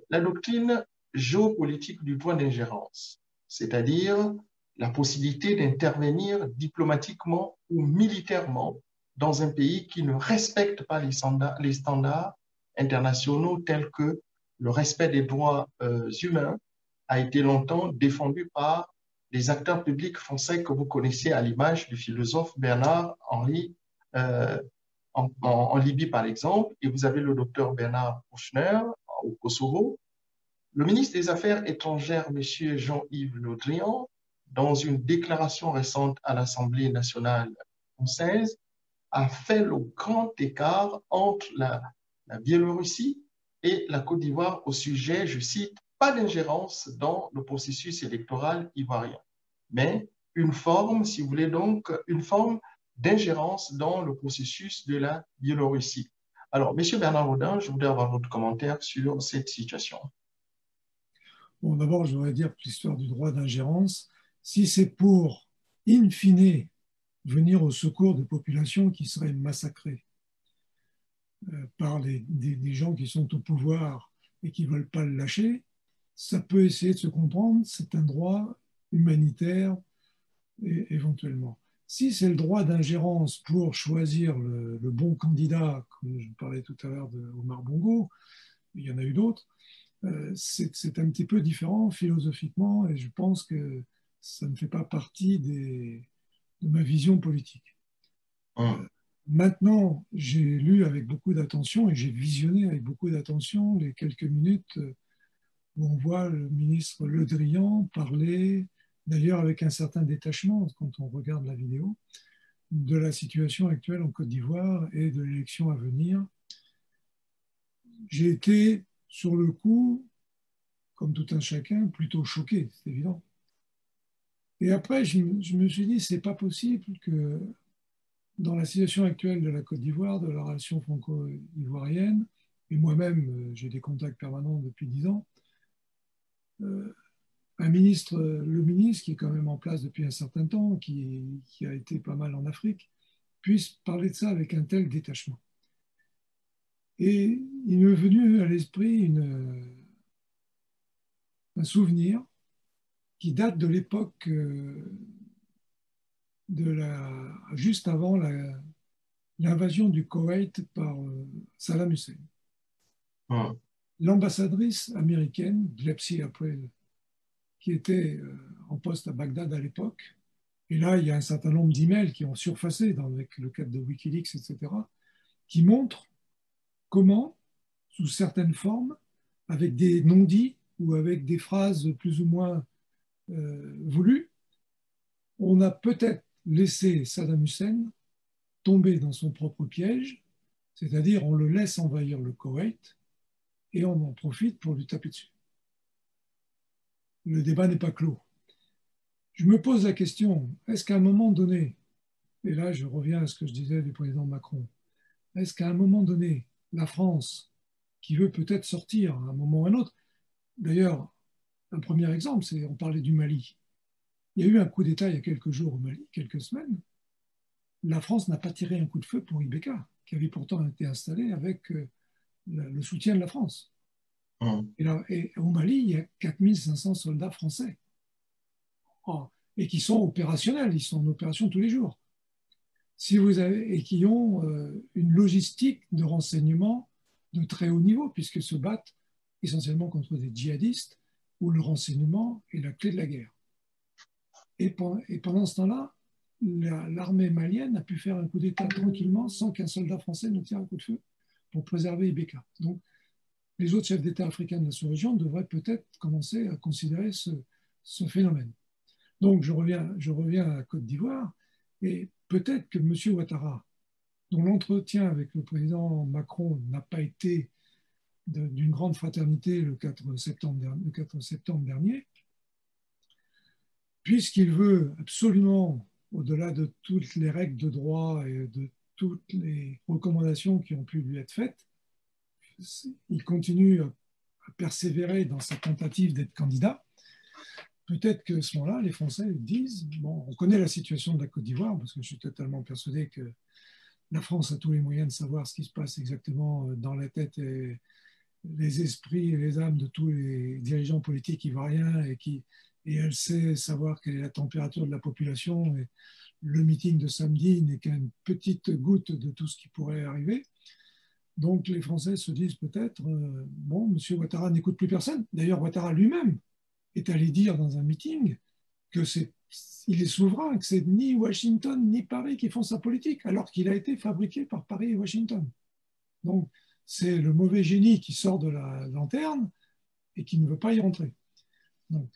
la doctrine géopolitique du droit d'ingérence, c'est-à-dire la possibilité d'intervenir diplomatiquement ou militairement dans un pays qui ne respecte pas les standards internationaux tels que le respect des droits humains a été longtemps défendu par les acteurs publics français que vous connaissez à l'image du philosophe Bernard-Henri en Libye, par exemple, et vous avez le docteur Bernard Kouchner au Kosovo. Le ministre des Affaires étrangères, M. Jean-Yves Le Drian, dans une déclaration récente à l'Assemblée nationale française, a fait le grand écart entre la Biélorussie et la Côte d'Ivoire au sujet, je cite, pas d'ingérence dans le processus électoral ivoirien, mais une forme, si vous voulez donc, une forme d'ingérence dans le processus de la Biélorussie. Alors, M. Bernard Houdin, je voudrais avoir votre commentaire sur cette situation. Bon, d'abord, je voudrais dire que l'histoire du droit d'ingérence, si c'est pour, in fine, venir au secours de populations qui seraient massacrées par des gens qui sont au pouvoir et qui ne veulent pas le lâcher, ça peut essayer de se comprendre, c'est un droit humanitaire éventuellement. Si c'est le droit d'ingérence pour choisir le bon candidat, comme je parlais tout à l'heure de Omar Bongo, il y en a eu d'autres, c'est un petit peu différent philosophiquement et je pense que ça ne fait pas partie de ma vision politique. Maintenant, j'ai lu avec beaucoup d'attention et j'ai visionné avec beaucoup d'attention les quelques minutes où on voit le ministre Le Drian parler, d'ailleurs avec un certain détachement quand on regarde la vidéo, de la situation actuelle en Côte d'Ivoire et de l'élection à venir. J'ai été, sur le coup, comme tout un chacun, plutôt choqué, c'est évident. Et après, je me suis dit, c'est pas possible que dans la situation actuelle de la Côte d'Ivoire, de la relation franco-ivoirienne, et moi-même, j'ai des contacts permanents depuis 10 ans, le ministre qui est quand même en place depuis un certain temps, qui a été pas mal en Afrique, puisse parler de ça avec un tel détachement. Et il m'est venu à l'esprit un souvenir qui date de l'époque juste avant l'invasion du Koweït par Saddam Hussein. L'ambassadrice américaine, Glepsy April, qui était en poste à Bagdad à l'époque, et là il y a un certain nombre d'emails qui ont surfacé avec le cadre de Wikileaks, etc., qui montrent comment, sous certaines formes, avec des non-dits ou avec des phrases plus ou moins voulues, on a peut-être laissé Saddam Hussein tomber dans son propre piège, c'est-à-dire on le laisse envahir le Koweït et on en profite pour lui taper dessus. Le débat n'est pas clos. je me pose la question, est-ce qu'à un moment donné, et là je reviens à ce que je disais du président Macron, est-ce qu'à un moment donné, la France, qui veut peut-être sortir à un moment ou à un autre, d'ailleurs, un premier exemple, c'est on parlait du Mali. Il y a eu un coup d'État il y a quelques jours au Mali, quelques semaines. La France n'a pas tiré un coup de feu pour Ibeka, qui avait pourtant été installé avec le soutien de la France. Et au Mali, il y a 4500 soldats français et qui sont opérationnels, ils sont en opération tous les jours. Et qui ont une logistique de renseignement de très haut niveau, puisqu'ils se battent essentiellement contre des djihadistes où le renseignement est la clé de la guerre. Et pendant ce temps-là, l'armée malienne a pu faire un coup d'État tranquillement sans qu'un soldat français ne tire un coup de feu pour préserver Ibeka. Donc, les autres chefs d'État africains de la sous-région devraient peut-être commencer à considérer ce phénomène. Donc, je reviens à la Côte d'Ivoire, et peut-être que M. Ouattara, dont l'entretien avec le président Macron n'a pas été d'une grande fraternité le 4 septembre dernier, puisqu'il veut absolument, au-delà de toutes les règles de droit et de toutes les recommandations qui ont pu lui être faites, il continue à persévérer dans sa tentative d'être candidat. Peut-être qu'à ce moment-là, les Français disent, bon, on connaît la situation de la Côte d'Ivoire, parce que je suis totalement persuadé que la France a tous les moyens de savoir ce qui se passe exactement dans la tête et les esprits et les âmes de tous les dirigeants politiques ivoiriens, et elle sait savoir quelle est la température de la population, et le meeting de samedi n'est qu'une petite goutte de tout ce qui pourrait arriver. Donc les Français se disent peut-être, bon, M. Ouattara n'écoute plus personne. D'ailleurs, Ouattara lui-même est allé dire dans un meeting qu'il est souverain, que c'est ni Washington ni Paris qui font sa politique, alors qu'il a été fabriqué par Paris et Washington. Donc c'est le mauvais génie qui sort de la lanterne et qui ne veut pas y rentrer. Donc,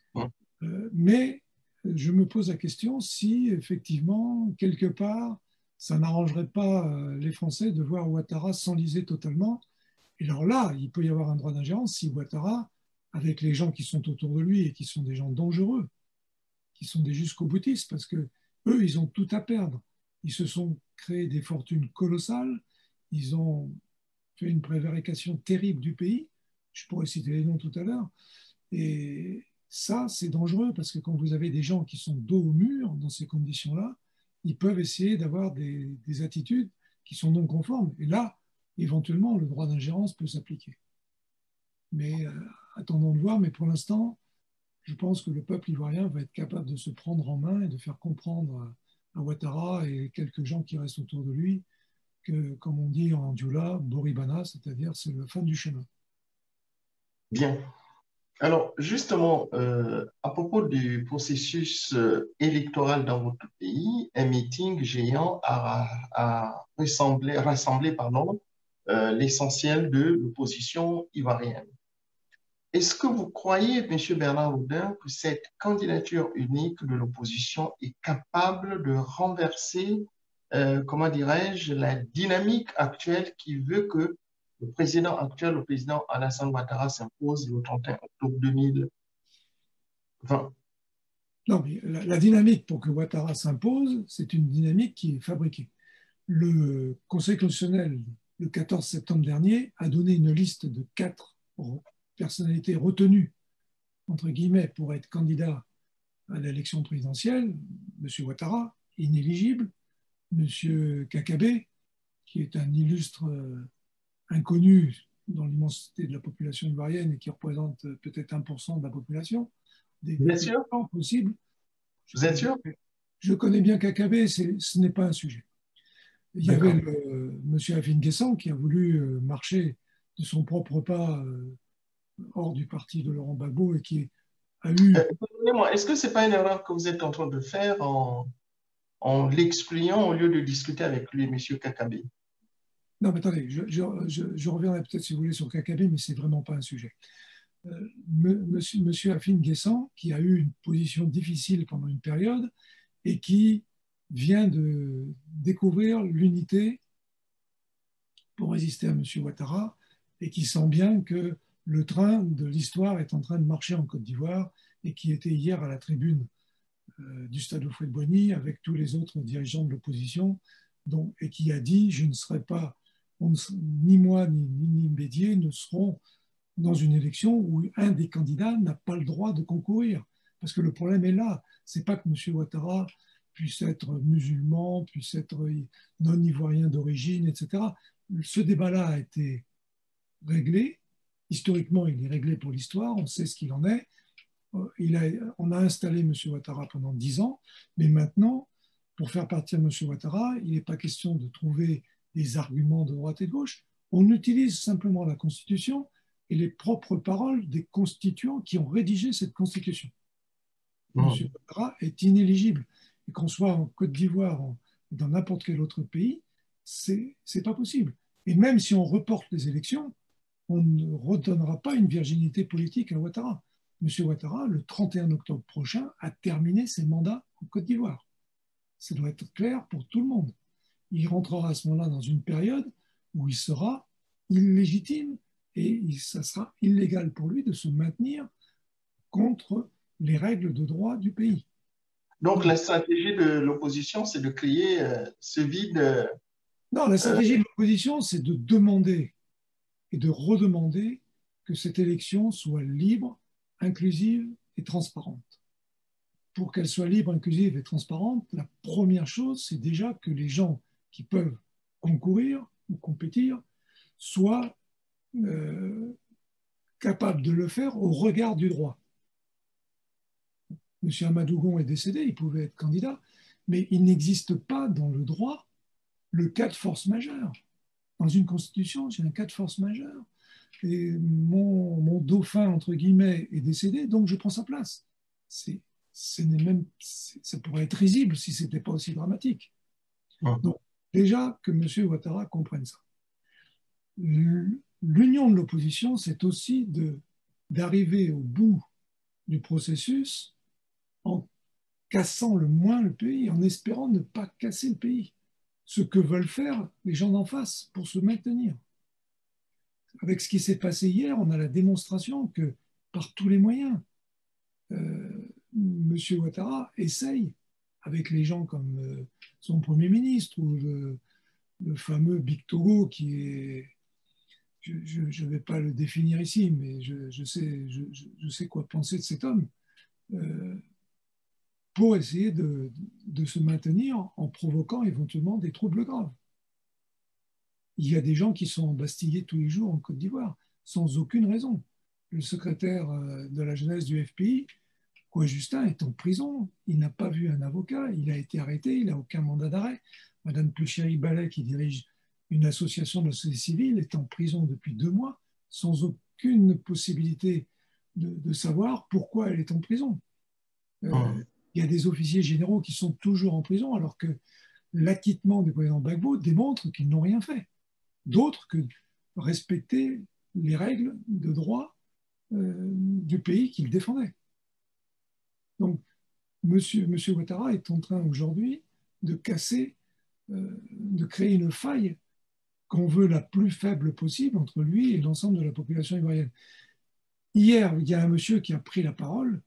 mais je me pose la question si effectivement, quelque part, ça n'arrangerait pas les Français de voir Ouattara s'enliser totalement. Et alors là, il peut y avoir un droit d'ingérence si Ouattara, avec les gens qui sont autour de lui et qui sont des gens dangereux, qui sont des jusqu'au-boutistes, parce que eux, ils ont tout à perdre. Ils se sont créés des fortunes colossales, ils ont fait une prévarication terrible du pays, je pourrais citer les noms tout à l'heure, et ça, c'est dangereux, parce que quand vous avez des gens qui sont dos au mur dans ces conditions-là, ils peuvent essayer d'avoir des attitudes qui sont non conformes. Et là, éventuellement, le droit d'ingérence peut s'appliquer. Mais attendons de voir. Mais pour l'instant, je pense que le peuple ivoirien va être capable de se prendre en main et de faire comprendre à Ouattara et quelques gens qui restent autour de lui que, comme on dit en Dioula, Boribana, c'est-à-dire c'est la fin du chemin. Bien. Alors, justement, à propos du processus électoral dans votre pays, un meeting géant a rassemblé l'essentiel de l'opposition ivoirienne. Est-ce que vous croyez, M. Bernard Houdin, que cette candidature unique de l'opposition est capable de renverser, comment dirais-je, la dynamique actuelle qui veut que le président actuel, le président Alassane Ouattara, s'impose le 31 octobre 2020? Non, mais la dynamique pour que Ouattara s'impose, c'est une dynamique qui est fabriquée. Le Conseil constitutionnel, le 14 septembre dernier, a donné une liste de 4 personnalités retenues, entre guillemets, pour être candidat à l'élection présidentielle. M. Ouattara, inéligible. M. Kakabe, qui est un illustre inconnu dans l'immensité de la population ivoirienne et qui représente peut-être 1% de la population. Bien sûr. Possible. Vous êtes sûr? Je connais bien Kakabe, ce n'est pas un sujet. Il y avait M. Afin Guessan qui a voulu marcher de son propre pas hors du parti de Laurent Gbagbo et qui a eu... Pardonnez-moi, est-ce que ce n'est pas une erreur que vous êtes en train de faire en l'excluant au lieu de discuter avec lui, M. Kakabe? Non, mais attendez, je reviendrai peut-être si vous voulez sur Kakabe, mais ce n'est vraiment pas un sujet. Monsieur Afin Guessan, qui a eu une position difficile pendant une période et qui vient de découvrir l'unité pour résister à M. Ouattara et qui sent bien que le train de l'histoire est en train de marcher en Côte d'Ivoire et qui était hier à la tribune du Stade Houphouët-Boigny avec tous les autres dirigeants de l'opposition, et qui a dit « je ne serai pas, ni moi ni Bédier ne seront dans une élection où un des candidats n'a pas le droit de concourir ». Parce que le problème est là, c'est pas que M. Ouattara puisse être musulman, puisse être non-ivoirien d'origine, etc. Ce débat-là a été réglé. Historiquement, il est réglé pour l'histoire, on sait ce qu'il en est. On a installé M. Ouattara pendant 10 ans, mais maintenant, pour faire partir M. Ouattara, il n'est pas question de trouver des arguments de droite et de gauche. On utilise simplement la Constitution et les propres paroles des constituants qui ont rédigé cette Constitution. M. Ouattara est inéligible. Et qu'on soit en Côte d'Ivoire ou dans n'importe quel autre pays, c'est pas possible. Et même si on reporte les élections, on ne redonnera pas une virginité politique à Ouattara. M. Ouattara, le 31 octobre prochain, a terminé ses mandats en Côte d'Ivoire. Ça doit être clair pour tout le monde. Il rentrera à ce moment-là dans une période où il sera illégitime et ça sera illégal pour lui de se maintenir contre les règles de droit du pays. Donc, la stratégie de l'opposition, c'est de créer ce vide. Non, la stratégie de l'opposition, c'est de demander et de redemander que cette élection soit libre, inclusive et transparente. Pour qu'elle soit libre, inclusive et transparente, la première chose, c'est déjà que les gens qui peuvent concourir ou compétir soient capables de le faire au regard du droit. M. Amadougon est décédé, il pouvait être candidat, mais il n'existe pas dans le droit le cas de force majeure. Dans une constitution, j'ai un cas de force majeure. Et mon dauphin, entre guillemets, est décédé, donc je prends sa place. Ça pourrait être risible si ce n'était pas aussi dramatique. Donc, déjà que M. Ouattara comprenne ça. L'union de l'opposition, c'est aussi d'arriver au bout du processus en cassant le moins le pays, en espérant ne pas casser le pays. Ce que veulent faire les gens d'en face pour se maintenir. Avec ce qui s'est passé hier, on a la démonstration que par tous les moyens, M. Ouattara essaye, avec les gens comme son Premier ministre ou le fameux Big Togo qui est... Je ne vais pas le définir ici, mais je sais quoi penser de cet homme. Pour essayer de se maintenir en provoquant éventuellement des troubles graves. Il y a des gens qui sont embastillés tous les jours en Côte d'Ivoire, sans aucune raison. Le secrétaire de la jeunesse du FPI, Justin, est en prison. Il n'a pas vu un avocat, il a été arrêté, il n'a aucun mandat d'arrêt. Madame Pluchéry Ballet, qui dirige une association de la société civile, est en prison depuis 2 mois, sans aucune possibilité de savoir pourquoi elle est en prison. Il y a des officiers généraux qui sont toujours en prison, alors que l'acquittement du président Gbagbo démontre qu'ils n'ont rien fait. D'autres que respecter les règles de droit du pays qu'ils défendaient. Donc, M. Ouattara est en train aujourd'hui de de créer une faille qu'on veut la plus faible possible entre lui et l'ensemble de la population ivoirienne. Hier, il y a un monsieur qui a pris la parole.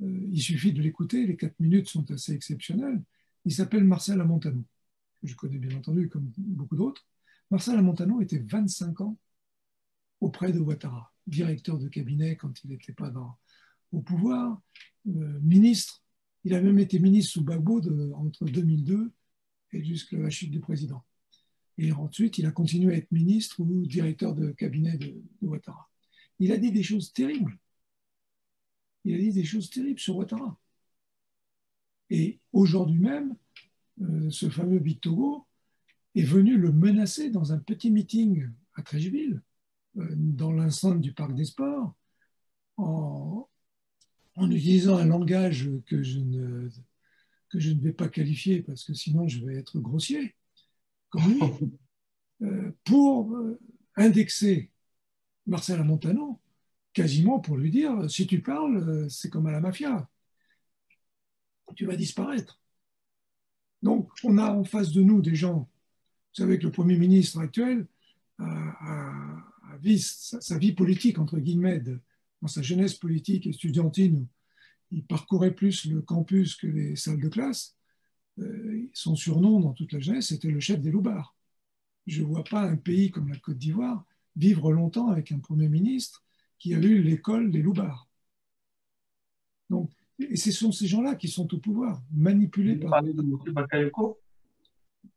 Il suffit de l'écouter, les 4 minutes sont assez exceptionnelles. Il s'appelle Marcel Amontano, que je connais bien entendu comme beaucoup d'autres. Marcel Amontano était 25 ans auprès de Ouattara, directeur de cabinet quand il n'était pas au pouvoir, ministre. Il a même été ministre sous Gbagbo entre 2002 et jusqu'à la chute du président. Et ensuite, il a continué à être ministre ou directeur de cabinet de Ouattara. Il a dit des choses terribles. Il a dit des choses terribles sur Ouattara. Et aujourd'hui même, ce fameux Big Togo est venu le menacer dans un petit meeting à Treichville, dans l'enceinte du Parc des Sports, en utilisant un langage que je ne vais pas qualifier parce que sinon je vais être grossier, comme lui, pour indexer Marcel Amontano, quasiment pour lui dire, si tu parles, c'est comme à la mafia, tu vas disparaître. Donc, on a en face de nous des gens, vous savez que le Premier ministre actuel a vu sa vie politique, entre guillemets, dans sa jeunesse politique et estudiantine, il parcourait plus le campus que les salles de classe. Son surnom dans toute la jeunesse, c'était le chef des loupards. Je ne vois pas un pays comme la Côte d'Ivoire vivre longtemps avec un Premier ministre qui a eu l'école des loupards. Donc, et ce sont ces gens-là qui sont au pouvoir, manipulés Vous par... parlez de M. Bakayoko?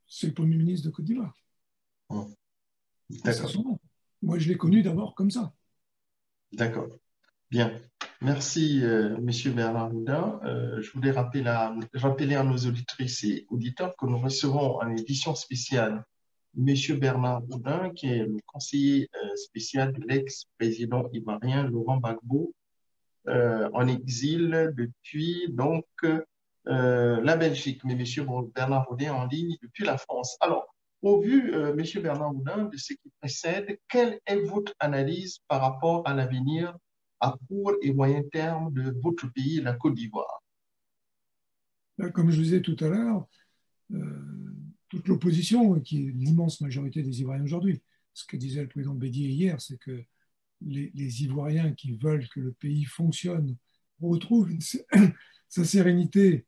C'est le Premier ministre de Côte d'Ivoire. D'accord. Moi, je l'ai connu d'abord comme ça. D'accord. Bien. Merci, Monsieur Bernard Houdin. Je voulais rappeler à nos auditrices et auditeurs que nous recevrons en édition spéciale Monsieur Bernard Houdin, qui est le conseiller spécial de l'ex-président ivoirien Laurent Gbagbo, en exil depuis donc la Belgique. Mais Monsieur Bernard Houdin en ligne depuis la France. Alors, au vu, Monsieur Bernard Houdin, de ce qui précède, quelle est votre analyse par rapport à l'avenir à court et moyen terme de votre pays, la Côte d'Ivoire? Comme je vous disais tout à l'heure, toute l'opposition, qui est l'immense majorité des Ivoiriens aujourd'hui, ce que disait le président Bédier hier, c'est que les Ivoiriens qui veulent que le pays fonctionne retrouvent sa sérénité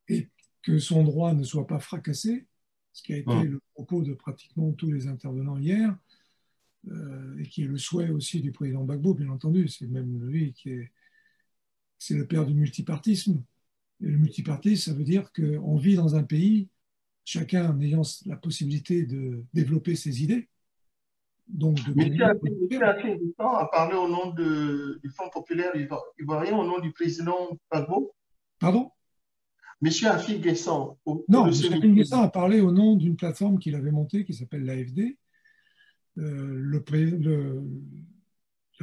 et que son droit ne soit pas fracassé, ce qui a été le propos de pratiquement tous les intervenants hier, et qui est le souhait aussi du président Gbagbo, bien entendu. C'est même lui c'est le père du multipartisme. Et le multipartisme, ça veut dire qu'on vit dans un pays, chacun en ayant la possibilité de développer ses idées. Donc Monsieur Hakim a parlé au nom du Front populaire ivoirien, au nom du président Gbagbo. Pardon? Monsieur Afik Guessan. Non, monsieur Afik Guessan a parlé au nom d'une plateforme qu'il avait montée qui s'appelle l'AFD. La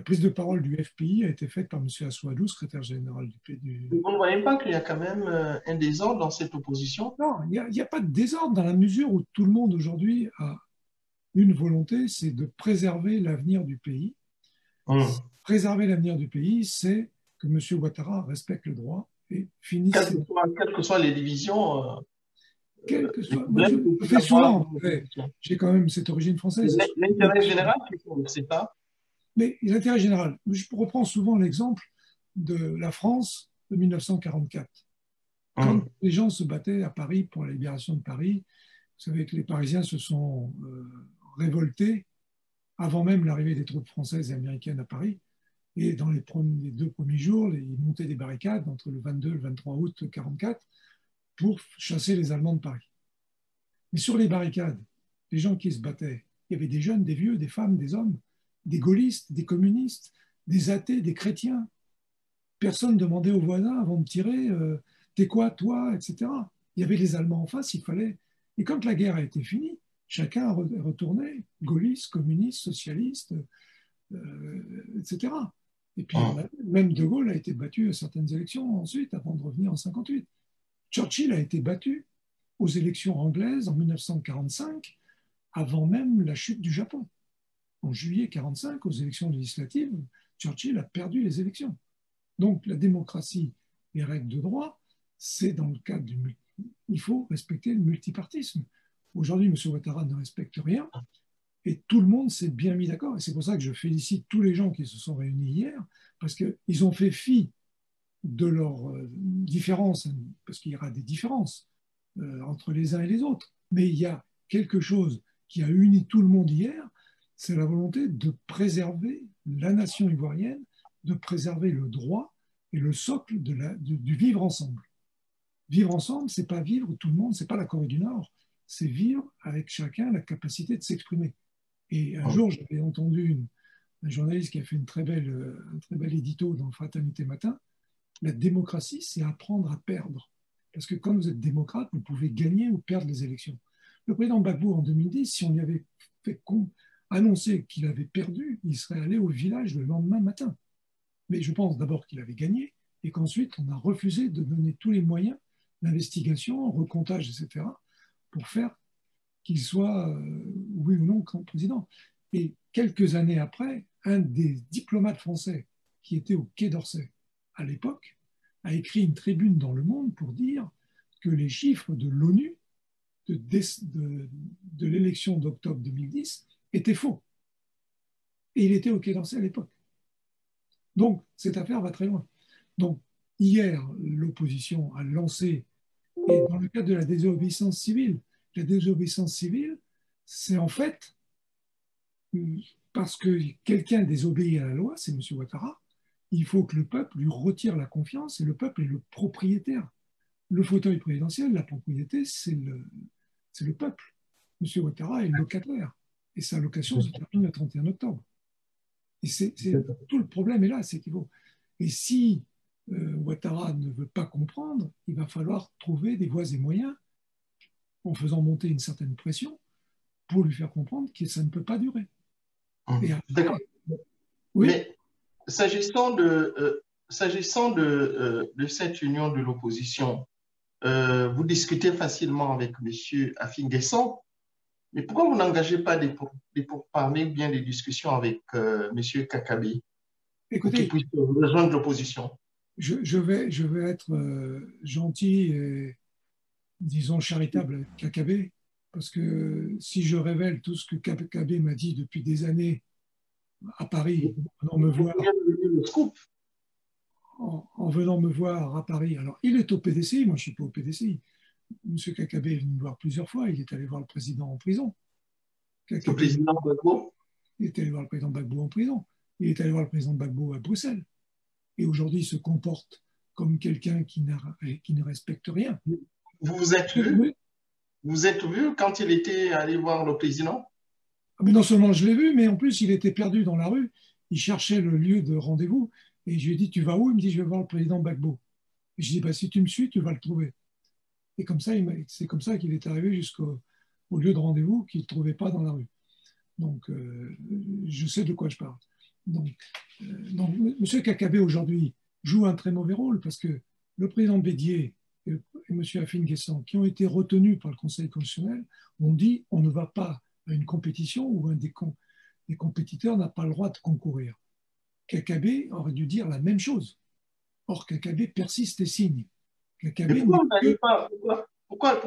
prise de parole du FPI a été faite par M. Assouadou, secrétaire général du pays. Vous ne voyez pas qu'il y a quand même un désordre dans cette opposition? Non, il n'y a pas de désordre dans la mesure où tout le monde aujourd'hui a une volonté, c'est de préserver l'avenir du pays. Préserver l'avenir du pays, c'est que M. Ouattara respecte le droit et finisse... Quelles que soient les divisions... Quelles que soient... Moi, je le fais souvent. J'ai quand même cette origine française. L'intérêt général, c'est pas... Mais l'intérêt général, je reprends souvent l'exemple de la France de 1944. Quand les gens se battaient à Paris pour la libération de Paris, vous savez que les Parisiens se sont révoltés avant même l'arrivée des troupes françaises et américaines à Paris. Et dans les 2 premiers jours, ils montaient des barricades entre le 22 et le 23 août 1944 pour chasser les Allemands de Paris. Mais sur les barricades, les gens qui se battaient, il y avait des jeunes, des vieux, des femmes, des hommes, des gaullistes, des communistes, des athées, des chrétiens. Personne ne demandait aux voisins avant de tirer t'es quoi, toi, etc. Il y avait les Allemands en face, il fallait. Et quand la guerre a été finie, chacun a retourné, gaulliste, communiste, socialiste, etc. Et puis, même De Gaulle a été battu à certaines élections ensuite, avant de revenir en 1958. Churchill a été battu aux élections anglaises en 1945, avant même la chute du Japon. En juillet 1945, aux élections législatives, Churchill a perdu les élections. Donc, la démocratie, les règles de droit, c'est dans le cadre du... Il faut respecter le multipartisme. Aujourd'hui, M. Ouattara ne respecte rien et tout le monde s'est bien mis d'accord. Et c'est pour ça que je félicite tous les gens qui se sont réunis hier, parce qu'ils ont fait fi de leurs différences, parce qu'il y aura des différences entre les uns et les autres. Mais il y a quelque chose qui a uni tout le monde hier, c'est la volonté de préserver la nation ivoirienne, de préserver le droit et le socle du vivre ensemble. Vivre ensemble, c'est pas vivre tout le monde, c'est pas la Corée du Nord, c'est vivre avec chacun la capacité de s'exprimer. Et un jour, j'avais entendu un journaliste qui a fait un très bel édito dans Fraternité Matin. La démocratie, c'est apprendre à perdre. Parce que quand vous êtes démocrate, vous pouvez gagner ou perdre les élections. Le président Gbagbo, en 2010, si on lui avait fait annoncer qu'il avait perdu, il serait allé au village le lendemain matin. Mais je pense d'abord qu'il avait gagné et qu'ensuite, on a refusé de donner tous les moyens d'investigation, recomptage, etc., pour faire qu'il soit, oui ou non, président. Et quelques années après, un des diplomates français qui était au Quai d'Orsay à l'époque a écrit une tribune dans Le Monde pour dire que les chiffres de l'ONU de l'élection d'octobre 2010 étaient faux. Et il était au Quai d'Orsay à l'époque. Donc, cette affaire va très loin. Donc, hier, l'opposition a lancé, et dans le cadre de la désobéissance civile, c'est en fait parce que quelqu'un désobéit à la loi, c'est M. Ouattara, il faut que le peuple lui retire la confiance et le peuple est le propriétaire. Le fauteuil présidentiel, la propriété, c'est le peuple. M. Ouattara est locataire et sa location se termine le 31 octobre. Et tout le problème est là, c'est qu'il faut. Et si Ouattara ne veut pas comprendre, il va falloir trouver des voies et moyens en faisant monter une certaine pression pour lui faire comprendre que ça ne peut pas durer. D'accord. Oui. Mais s'agissant de cette union de l'opposition, vous discutez facilement avec M. Afin Guesson, mais pourquoi vous n'engagez pas des pourparlers ou bien des discussions avec M. Kakabe pour qu'il Écoutez, puisse rejoindre l'opposition? je vais être gentil et, disons, charitable avec Kakabe, parce que si je révèle tout ce que Kakabe m'a dit depuis des années à Paris, en venant me voir à Paris, alors il est au PDCI, moi je ne suis pas au PDCI. M. Kakabe est venu me voir plusieurs fois, il est allé voir le président en prison. Le président Gbagbo? Il est allé voir le président Gbagbo en prison. Il est allé voir le président Gbagbo à Bruxelles. Et aujourd'hui, il se comporte comme quelqu'un qui ne respecte rien. Vous vous êtes vu? Vous êtes vu quand il était allé voir le président? Mais non seulement je l'ai vu, mais en plus, il était perdu dans la rue. Il cherchait le lieu de rendez-vous. Et je lui ai dit, tu vas où? Il me dit, je vais voir le président Gbagbo. Et je lui ai dit, bah, si tu me suis, tu vas le trouver. Et comme ça, c'est comme ça qu'il est arrivé jusqu'au lieu de rendez-vous qu'il ne trouvait pas dans la rue. Donc, je sais de quoi je parle. Donc M. Kakabe, aujourd'hui, joue un très mauvais rôle parce que le président Bédier et M. Afin Guesson, qui ont été retenus par le Conseil constitutionnel, ont dit on ne va pas à une compétition où un des compétiteurs n'a pas le droit de concourir. Kakabe aurait dû dire la même chose. Or, Kakabe persiste et signe. Pourquoi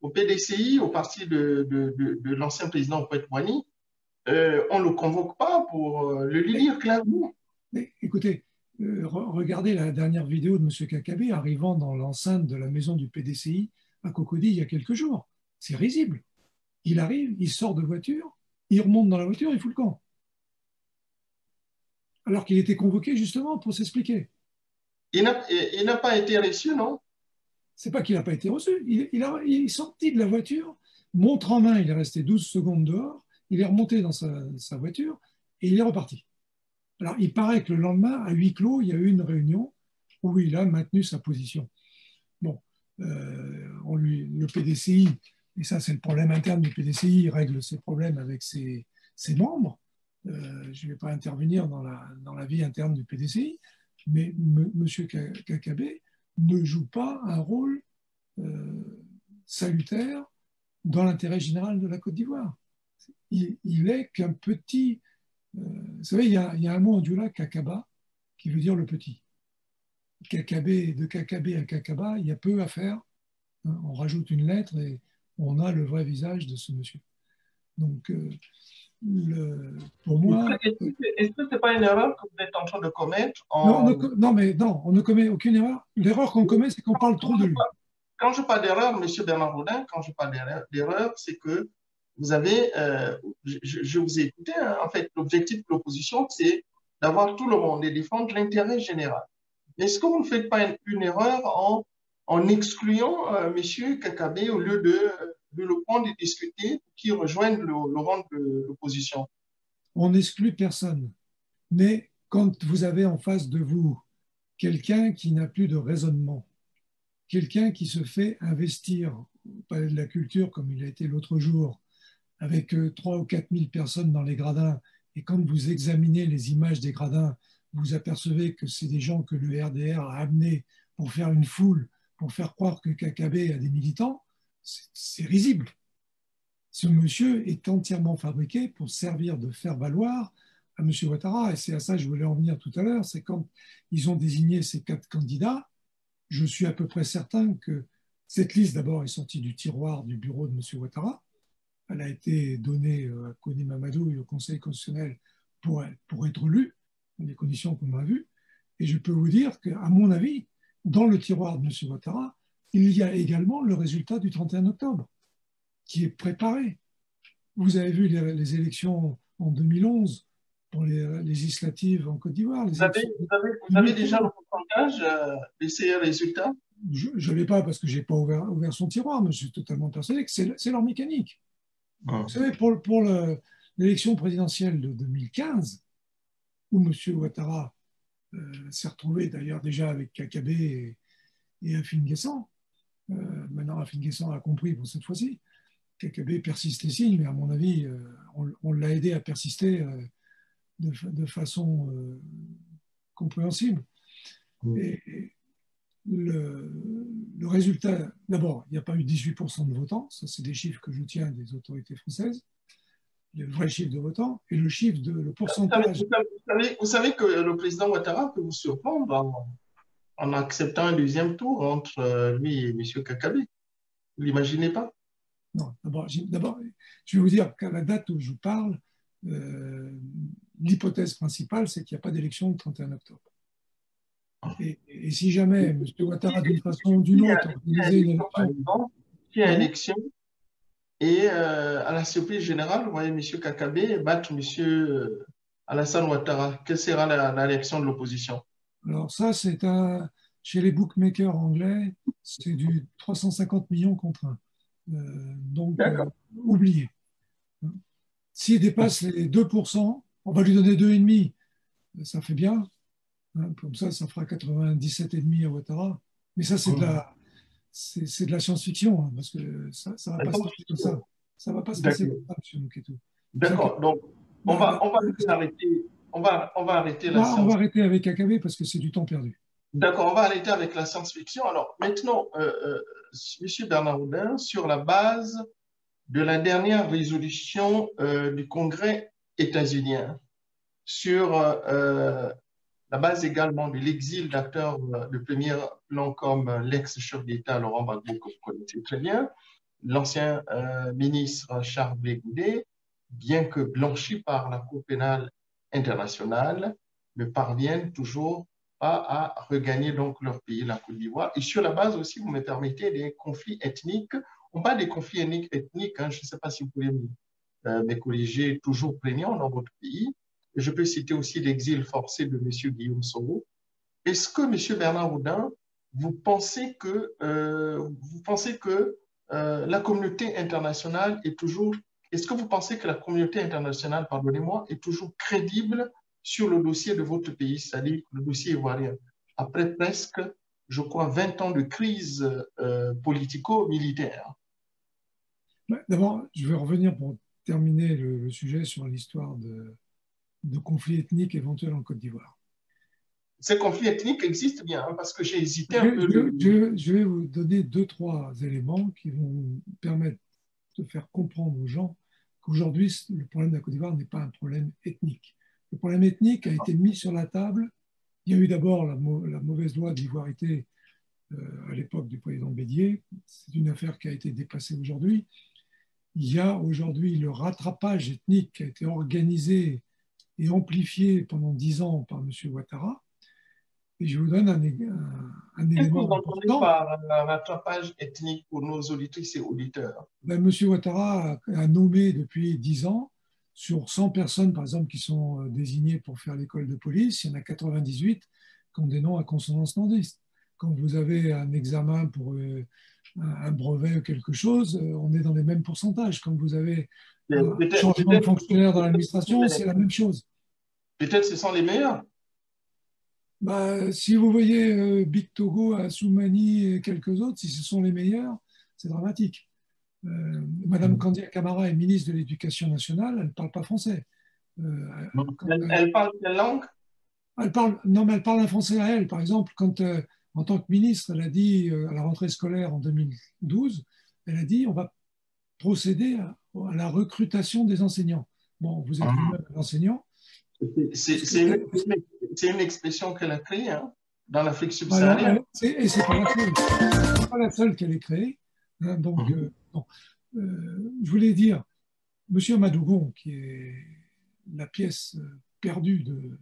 au PDCI, au parti de l'ancien président Houphouët-Boigny, on ne le convoque pas pour le lire clairement? Mais écoutez, regardez la dernière vidéo de M. Kakabe arrivant dans l'enceinte de la maison du PDCI à Cocody il y a quelques jours. C'est risible. Il arrive, il sort de voiture, il remonte dans la voiture, il fout le camp. Alors qu'il était convoqué justement pour s'expliquer. Il n'a pas été reçu, non? C'est pas qu'il n'a pas été reçu. Il est sorti de la voiture, montre en main, il est resté 12 secondes dehors, il est remonté dans sa voiture et il est reparti. Alors, il paraît que le lendemain, à huis clos, il y a eu une réunion où il a maintenu sa position. Bon, le PDCI, et ça c'est le problème interne du PDCI, il règle ses problèmes avec ses membres. Je ne vais pas intervenir dans la vie interne du PDCI, mais M. Kakabe ne joue pas un rôle salutaire dans l'intérêt général de la Côte d'Ivoire. Il est qu'un petit... vous savez, il y a un mot en dioula, Kakaba, qui veut dire le petit. De Kakabe à Kakaba, il y a peu à faire. On rajoute une lettre et on a le vrai visage de ce monsieur. Donc, pour moi... Est-ce que ce n'est pas une erreur que vous êtes en train de commettre Non, on ne commet aucune erreur. L'erreur qu'on commet, c'est qu'on parle trop de lui. Quand je parle d'erreur, M. Bernard Rodin, quand je parle d'erreur, c'est que vous avez, je vous ai écouté, hein, en fait, l'objectif de l'opposition, c'est d'avoir tout le monde et défendre l'intérêt général. Est-ce que vous ne faites pas une erreur en excluant M. Kakabe au lieu de le prendre et discuter pour qu'il rejoigne le rang de l'opposition? On n'exclut personne. Mais quand vous avez en face de vous quelqu'un qui n'a plus de raisonnement, quelqu'un qui se fait investir au Palais de la Culture, comme il a été l'autre jour, avec 3 ou 4 000 personnes dans les gradins, et quand vous examinez les images des gradins, vous apercevez que c'est des gens que le RDR a amenés pour faire une foule, pour faire croire que Kakabe a des militants, c'est risible. Ce monsieur est entièrement fabriqué pour servir de faire valoir à M. Ouattara, et c'est à ça que je voulais en venir tout à l'heure, c'est quand ils ont désigné ces 4 candidats, je suis à peu près certain que cette liste d'abord est sortie du tiroir du bureau de M. Ouattara, elle a été donnée à Koni Mamadou et au Conseil constitutionnel pour être lue, dans les conditions qu'on a vues, Et je peux vous dire qu'à mon avis, dans le tiroir de M. Ouattara, il y a également le résultat du 31 octobre, qui est préparé. Vous avez vu les élections en 2011 pour les législatives en Côte d'Ivoire. Vous avez déjà le pourcentage de ces résultats? Je ne l'ai pas parce que je n'ai pas ouvert son tiroir, mais je suis totalement persuadé que c'est leur mécanique. Vous savez, pour l'élection présidentielle de 2015, où M. Ouattara s'est retrouvé d'ailleurs déjà avec Kakabe et Afin Guessan. Maintenant, Afin Guessan a compris pour cette fois-ci. Kakabe persiste les signes, mais à mon avis, on l'a aidé à persister de façon compréhensible. Et le résultat, d'abord, il n'y a pas eu 18% de votants, ça c'est des chiffres que je tiens des autorités françaises, le vrai chiffre de votants, et le pourcentage. Vous savez que le président Ouattara peut vous surprendre en acceptant un deuxième tour entre lui et M. Kakabe. Vous ne l'imaginez pas? Non, d'abord, je vais vous dire qu'à la date où je vous parle, l'hypothèse principale, c'est qu'il n'y a pas d'élection le 31 octobre. Et si jamais M. Ouattara, d'une façon ou d'une autre, organisait une élection. Qui a élection et à la surprise générale, vous voyez M. Kakabe battre M. Alassane Ouattara. Quelle sera la réaction de l'opposition? Alors ça, chez les bookmakers anglais, c'est du 350 millions contre 1. Donc, oubliez. S'il dépasse les 2%, on va lui donner 2,5%. Ça fait bien. Comme ça fera 97,5 à Ouattara. Mais ça, c'est de la science-fiction, parce que ça ne va pas se passer comme ça. Ça ne va pas se passer comme ça, M. Mouketou. D'accord. Donc, on va arrêter. On va arrêter la science. On va arrêter avec Kakabe parce que c'est du temps perdu. D'accord, on va arrêter avec la science-fiction. Alors, maintenant, M. Bernard Oudin, sur la base de la dernière résolution du Congrès états-unien, sur la base également de l'exil d'acteurs de premier plan comme l'ex-chef d'État Laurent Gbagbo, que vous connaissez très bien, l'ancien ministre Charles Blé Goudé, bien que blanchi par la Cour pénale internationale, ne parviennent toujours pas à regagner donc leur pays, la Côte d'Ivoire. Et sur la base aussi, vous me permettez, des conflits ethniques. On parle des conflits ethniques, je ne sais pas si vous pouvez me corriger, toujours prégnants dans votre pays. Je peux citer aussi l'exil forcé de M. Guillaume Soro. Est-ce que, M. Bernard Oudin, vous pensez que la communauté internationale est toujours... Est-ce que vous pensez que la communauté internationale, pardonnez-moi, est toujours crédible sur le dossier de votre pays, c'est-à-dire le dossier ivoirien, après presque, je crois, 20 ans de crise politico-militaire? D'abord, je vais revenir pour terminer le sujet sur l'histoire de conflits ethniques éventuels en Côte d'Ivoire. Ces conflits ethniques existent bien, parce que j'ai hésité un peu. Je vais vous donner 2-3 éléments qui vont vous permettre de faire comprendre aux gens qu'aujourd'hui, le problème de la Côte d'Ivoire n'est pas un problème ethnique. Le problème ethnique a été mis sur la table. Il y a eu d'abord la mauvaise loi d'ivoirité à l'époque du président Bédier. C'est une affaire qui a été dépassée aujourd'hui. Il y a aujourd'hui le rattrapage ethnique qui a été organisé et amplifié pendant 10 ans par M. Ouattara. Et je vous donne un élément important. Qu'est-ce que vous entendez par rattrapage ethnique pour nos auditrices et auditeurs? M. Ouattara a nommé depuis 10 ans, sur 100 personnes, par exemple, qui sont désignées pour faire l'école de police, il y en a 98 qui ont des noms à consonance nordiste. Quand vous avez un examen pour un brevet ou quelque chose, on est dans les mêmes pourcentages. Quand vous avez un changement de fonctionnaire dans l'administration, c'est la même chose. Peut-être ce sont les meilleurs. Si vous voyez Big Togo, Assoumani et quelques autres, si ce sont les meilleurs, c'est dramatique. Madame Kandia Camara est ministre de l'Éducation nationale, elle ne parle pas français. Elle parle quelle langue? Elle parle un français à elle. Par exemple, quand en tant que ministre, elle a dit à la rentrée scolaire en 2012, elle a dit on va procéder à la recrutation des enseignants. Bon, vous êtes vous-même un enseignant. C'est une expression qu'elle a créée dans l'Afrique subsaharienne. Et c'est pas la seule qu'elle ait créée. Donc, je voulais dire, M. Madougon, qui est la pièce perdue de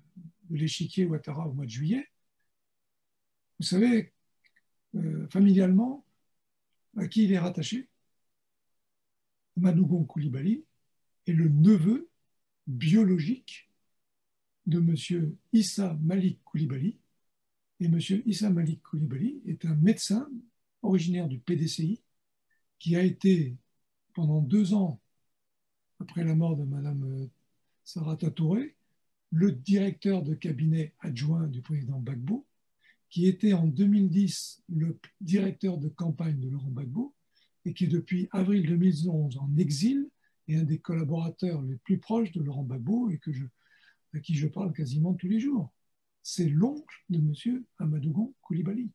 l'échiquier Ouattara au mois de juillet, Vous savez, familialement, à qui il est rattaché? Madougou Coulibaly est le neveu biologique de M. Issa Malik Coulibaly. Et M. Issa Malik Coulibaly est un médecin originaire du PDCI qui a été, pendant 2 ans, après la mort de Mme Sarata Touré, le directeur de cabinet adjoint du président Gbagbo, qui était en 2010 le directeur de campagne de Laurent Gbagbo et qui, depuis avril 2011, en exil, est un des collaborateurs les plus proches de Laurent Gbagbo et à qui je parle quasiment tous les jours. C'est l'oncle de M. Amadougon Coulibaly.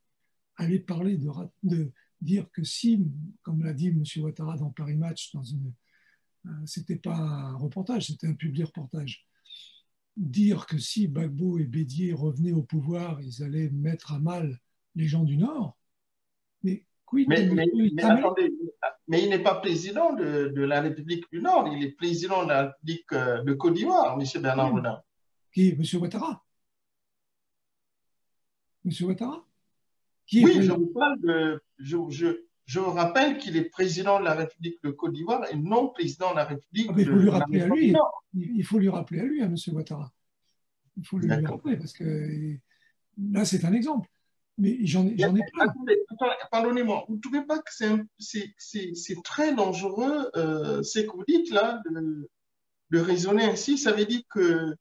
Aller parler de dire que si, comme l'a dit M. Ouattara dans Paris Match, c'était pas un reportage, c'était un public reportage, dire que si Gbagbo et Bédier revenaient au pouvoir, ils allaient mettre à mal les gens du Nord. Mais quid mais attendez, mais il n'est pas président de la République du Nord, il est président de la République de Côte d'Ivoire, M. Bernard Renard. Qui est M. Ouattara? M. Ouattara? Oui, je vous parle je vous rappelle qu'il est président de la République de Côte d'Ivoire et non président de la République il faut lui rappeler à lui. Nord. Il faut lui rappeler à lui, à M. Ouattara. Il faut lui rappeler parce que là, c'est un exemple. Mais j'en ai plein. Pardonnez-moi, vous ne trouvez pas que c'est très dangereux ce que vous dites là, de raisonner ainsi? Ça veut dire que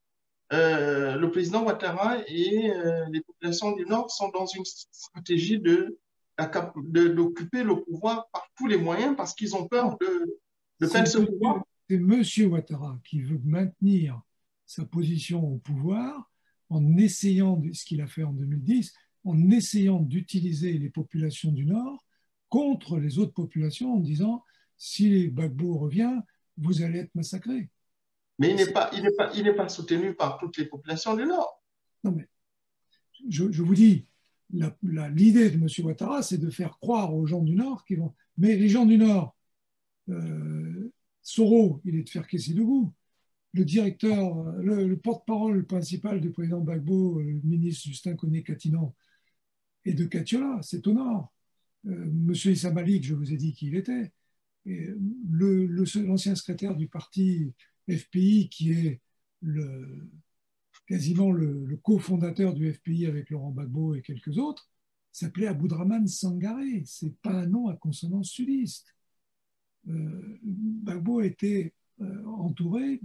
le président Ouattara et les populations du Nord sont dans une stratégie d'occuper le pouvoir par tous les moyens parce qu'ils ont peur de perdre ce pouvoir. C'est M. Ouattara qui veut maintenir sa position au pouvoir en essayant, ce qu'il a fait en 2010, en essayant d'utiliser les populations du Nord contre les autres populations en disant si Gbagbo revient, vous allez être massacrés. Mais il n'est pas soutenu par toutes les populations du Nord. Non, mais je vous dis, l'idée de M. Ouattara, c'est de faire croire aux gens du Nord qu'ils vont. Mais les gens du Nord, Soro, il est de faire Kessidogou. Le directeur, le porte-parole principal du président Gbagbo, le ministre Justin Koné-Katinan, est de Katiola, c'est au nord. Monsieur Issa Malik, je vous ai dit qui il était. L'ancien secrétaire du parti FPI, qui est quasiment le cofondateur du FPI avec Laurent Gbagbo et quelques autres, s'appelait Aboudraman Sangaré. Ce n'est pas un nom à consonance sudiste. Gbagbo était entouré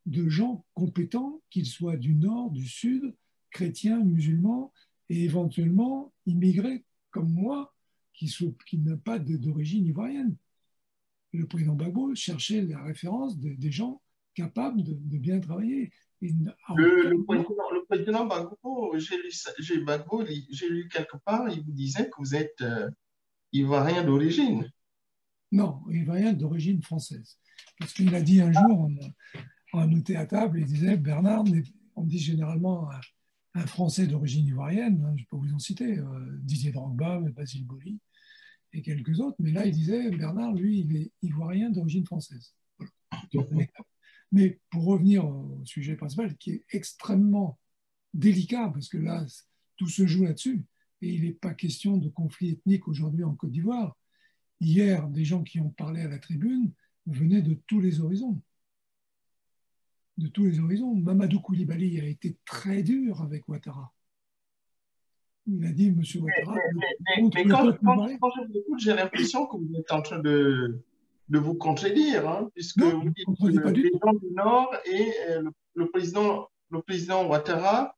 de gens compétents, qu'ils soient du nord, du sud, chrétiens, musulmans, et éventuellement immigrés comme moi, qui n'ont pas d'origine ivoirienne. Le président Gbagbo cherchait la référence des gens capables de bien travailler. Le président Gbagbo, j'ai lu quelque part, il vous disait que vous êtes ivoirien d'origine. Non, ivoirien d'origine française. Parce qu'il a dit un jour, on était à table, il disait, Bernard, on dit généralement un Français d'origine ivoirienne, hein, je peux vous en citer, Didier Drogba, Basile Boli et quelques autres, mais là il disait, Bernard, lui, il est ivoirien d'origine française. Voilà. Mais pour revenir au sujet principal, qui est extrêmement délicat, parce que là, tout se joue là-dessus, et il n'est pas question de conflit ethnique aujourd'hui en Côte d'Ivoire. Hier, des gens qui ont parlé à la tribune venaient de tous les horizons. De tous les horizons. Mamadou Coulibaly a été très dur avec Ouattara. Il a dit, M. Ouattara... Mais quand je vous écoute, j'ai l'impression que vous êtes en train de vous contredire, hein, puisque non, vous dites que les gens du Nord et le président Ouattara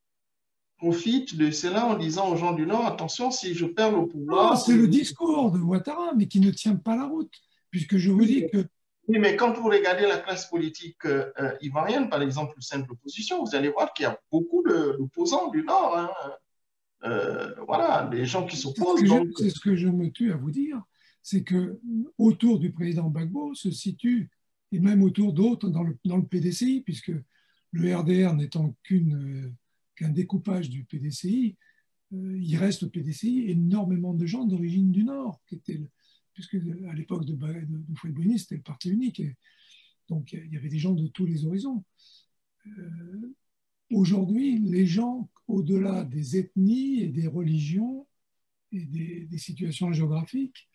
profitent de cela en disant aux gens du Nord, attention, si je perds le pouvoir... Non, c'est le discours de Ouattara, mais qui ne tient pas la route, puisque je vous dis que... Oui, mais quand vous regardez la classe politique ivoirienne, par exemple, le sein de l'opposition, vous allez voir qu'il y a beaucoup d'opposants du Nord. Hein. Voilà, des gens qui s'opposent. C'est ce que je me tue à vous dire, c'est que autour du président Gbagbo se situe, et même autour d'autres dans le PDCI, puisque le RDR n'étant qu'un découpage du PDCI, il reste au PDCI énormément de gens d'origine du Nord, puisque à l'époque de Houphouët-Boigny, c'était le parti unique. Et donc, il y avait des gens de tous les horizons. Aujourd'hui, les gens, au-delà des ethnies et des religions, et des situations géographiques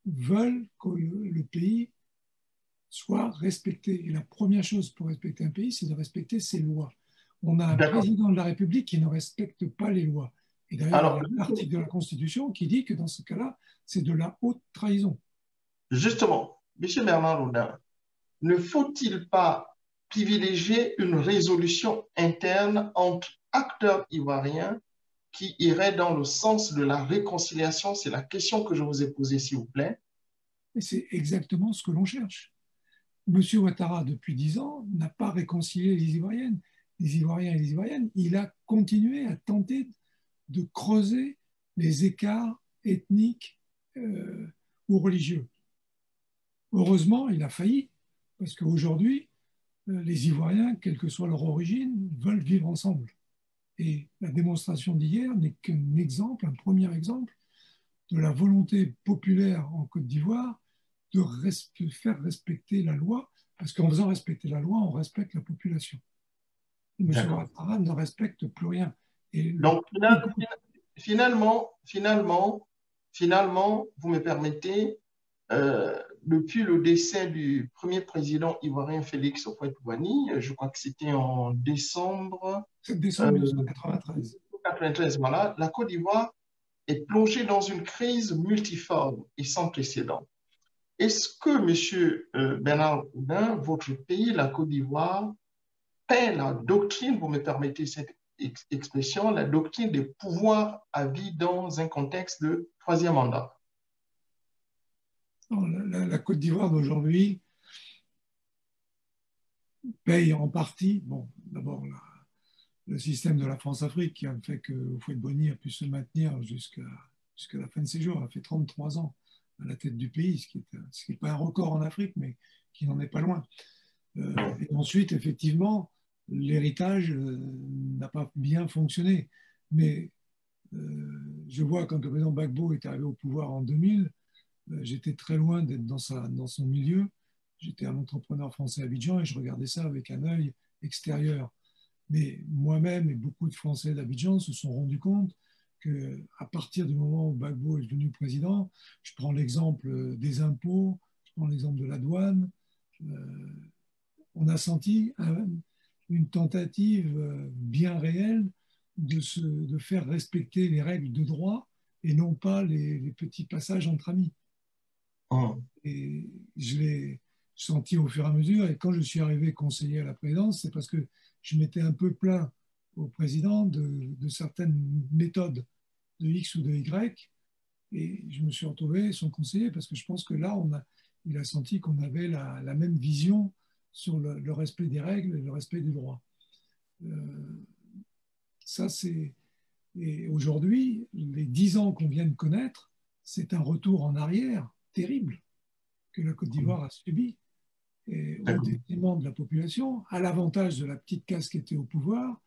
veulent que le pays soit respecté. Et la première chose pour respecter un pays, c'est de respecter ses lois. On a un président de la République qui ne respecte pas les lois. Et d'ailleurs, il y a un article de la Constitution qui dit que dans ce cas-là, c'est de la haute trahison. Justement, M. Bernard Oudin, ne faut-il pas privilégier une résolution interne entre acteurs ivoiriens qui irait dans le sens de la réconciliation? C'est la question que je vous ai posée, s'il vous plaît. Et c'est exactement ce que l'on cherche. M. Ouattara, depuis 10 ans, n'a pas réconcilié les Ivoiriennes, les Ivoiriens et les Ivoiriennes. Il a continué à tenter de creuser les écarts ethniques ou religieux. Heureusement, il a failli, parce qu'aujourd'hui, les Ivoiriens, quelle que soit leur origine, veulent vivre ensemble. Et la démonstration d'hier n'est qu'un exemple, un premier exemple, de la volonté populaire en Côte d'Ivoire de faire respecter la loi, parce qu'en faisant respecter la loi, on respecte la population. Et M. Ouattara ne respecte plus rien. Et donc, finalement, vous me permettez, depuis le décès du premier président ivoirien Félix Houphouët-Boigny, je crois que c'était en décembre 1993, voilà, la Côte d'Ivoire est plongée dans une crise multiforme et sans précédent. Est-ce que, M. Bernard Oudin, votre pays, la Côte d'Ivoire, paie la doctrine, vous me permettez cette expression, la doctrine des pouvoirs à vie dans un contexte de troisième mandat? La Côte d'Ivoire d'aujourd'hui paye en partie, bon, d'abord le système de la France-Afrique qui a fait que Houphouët-Boigny a pu se maintenir jusqu'à la fin de ses jours. Il a fait 33 ans à la tête du pays, ce qui n'est pas un record en Afrique, mais qui n'en est pas loin. Et ensuite, effectivement, l'héritage n'a pas bien fonctionné. Mais je vois quand le président Gbagbo est arrivé au pouvoir en 2000, j'étais très loin d'être dans son milieu. J'étais un entrepreneur français à Abidjan et je regardais ça avec un œil extérieur. Mais moi-même et beaucoup de Français d'Abidjan se sont rendus compte qu'à partir du moment où Gbagbo est devenu président, je prends l'exemple des impôts, je prends l'exemple de la douane, on a senti une tentative bien réelle de faire respecter les règles de droit et non pas les petits passages entre amis. Et je l'ai senti au fur et à mesure. Et quand je suis arrivé conseiller à la présidence, c'est parce que je m'étais un peu plaint au président de certaines méthodes de X ou de Y. Et je me suis retrouvé son conseiller parce que je pense que là, il a senti qu'on avait la même vision sur le respect des règles et le respect du droit. Ça, c'est... Et aujourd'hui, les 10 ans qu'on vient de connaître, c'est un retour en arrière terrible que la Côte d'Ivoire a subi, et au détriment de la population, à l'avantage de la petite caste qui était au pouvoir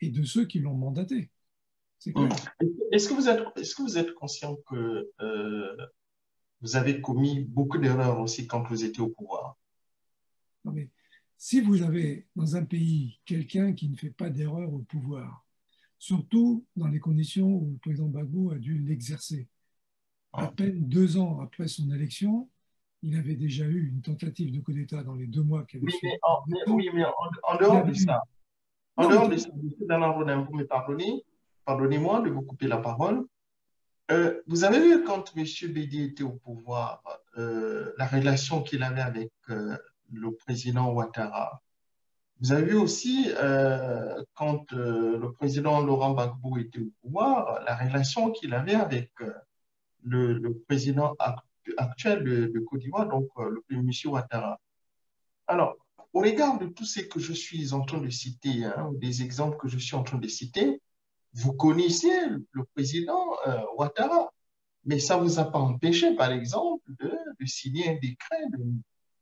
et de ceux qui l'ont mandaté. C'est clair. Est-ce que vous êtes conscient que vous avez commis beaucoup d'erreurs aussi quand vous étiez au pouvoir? Non, mais si vous avez dans un pays quelqu'un qui ne fait pas d'erreur au pouvoir, surtout dans les conditions où le président Gbagbo a dû l'exercer, à peine 2 ans après son élection, il avait déjà eu une tentative de coup d'État dans les 2 mois qu'il avait suivi. Oui, mais en dehors de ça, M. Bernard Oudin, vous me pardonnez-moi de vous couper la parole. Vous avez vu quand M. Bédié était au pouvoir, la relation qu'il avait avec le président Ouattara. Vous avez vu aussi quand le président Laurent Gbagbo était au pouvoir, la relation qu'il avait avec le président actuel de Côte d'Ivoire, donc le M. Ouattara. Alors, au regard de tout ce que je suis en train de citer, des exemples que je suis en train de citer, vous connaissez le président Ouattara, mais ça ne vous a pas empêché, par exemple, de signer un décret de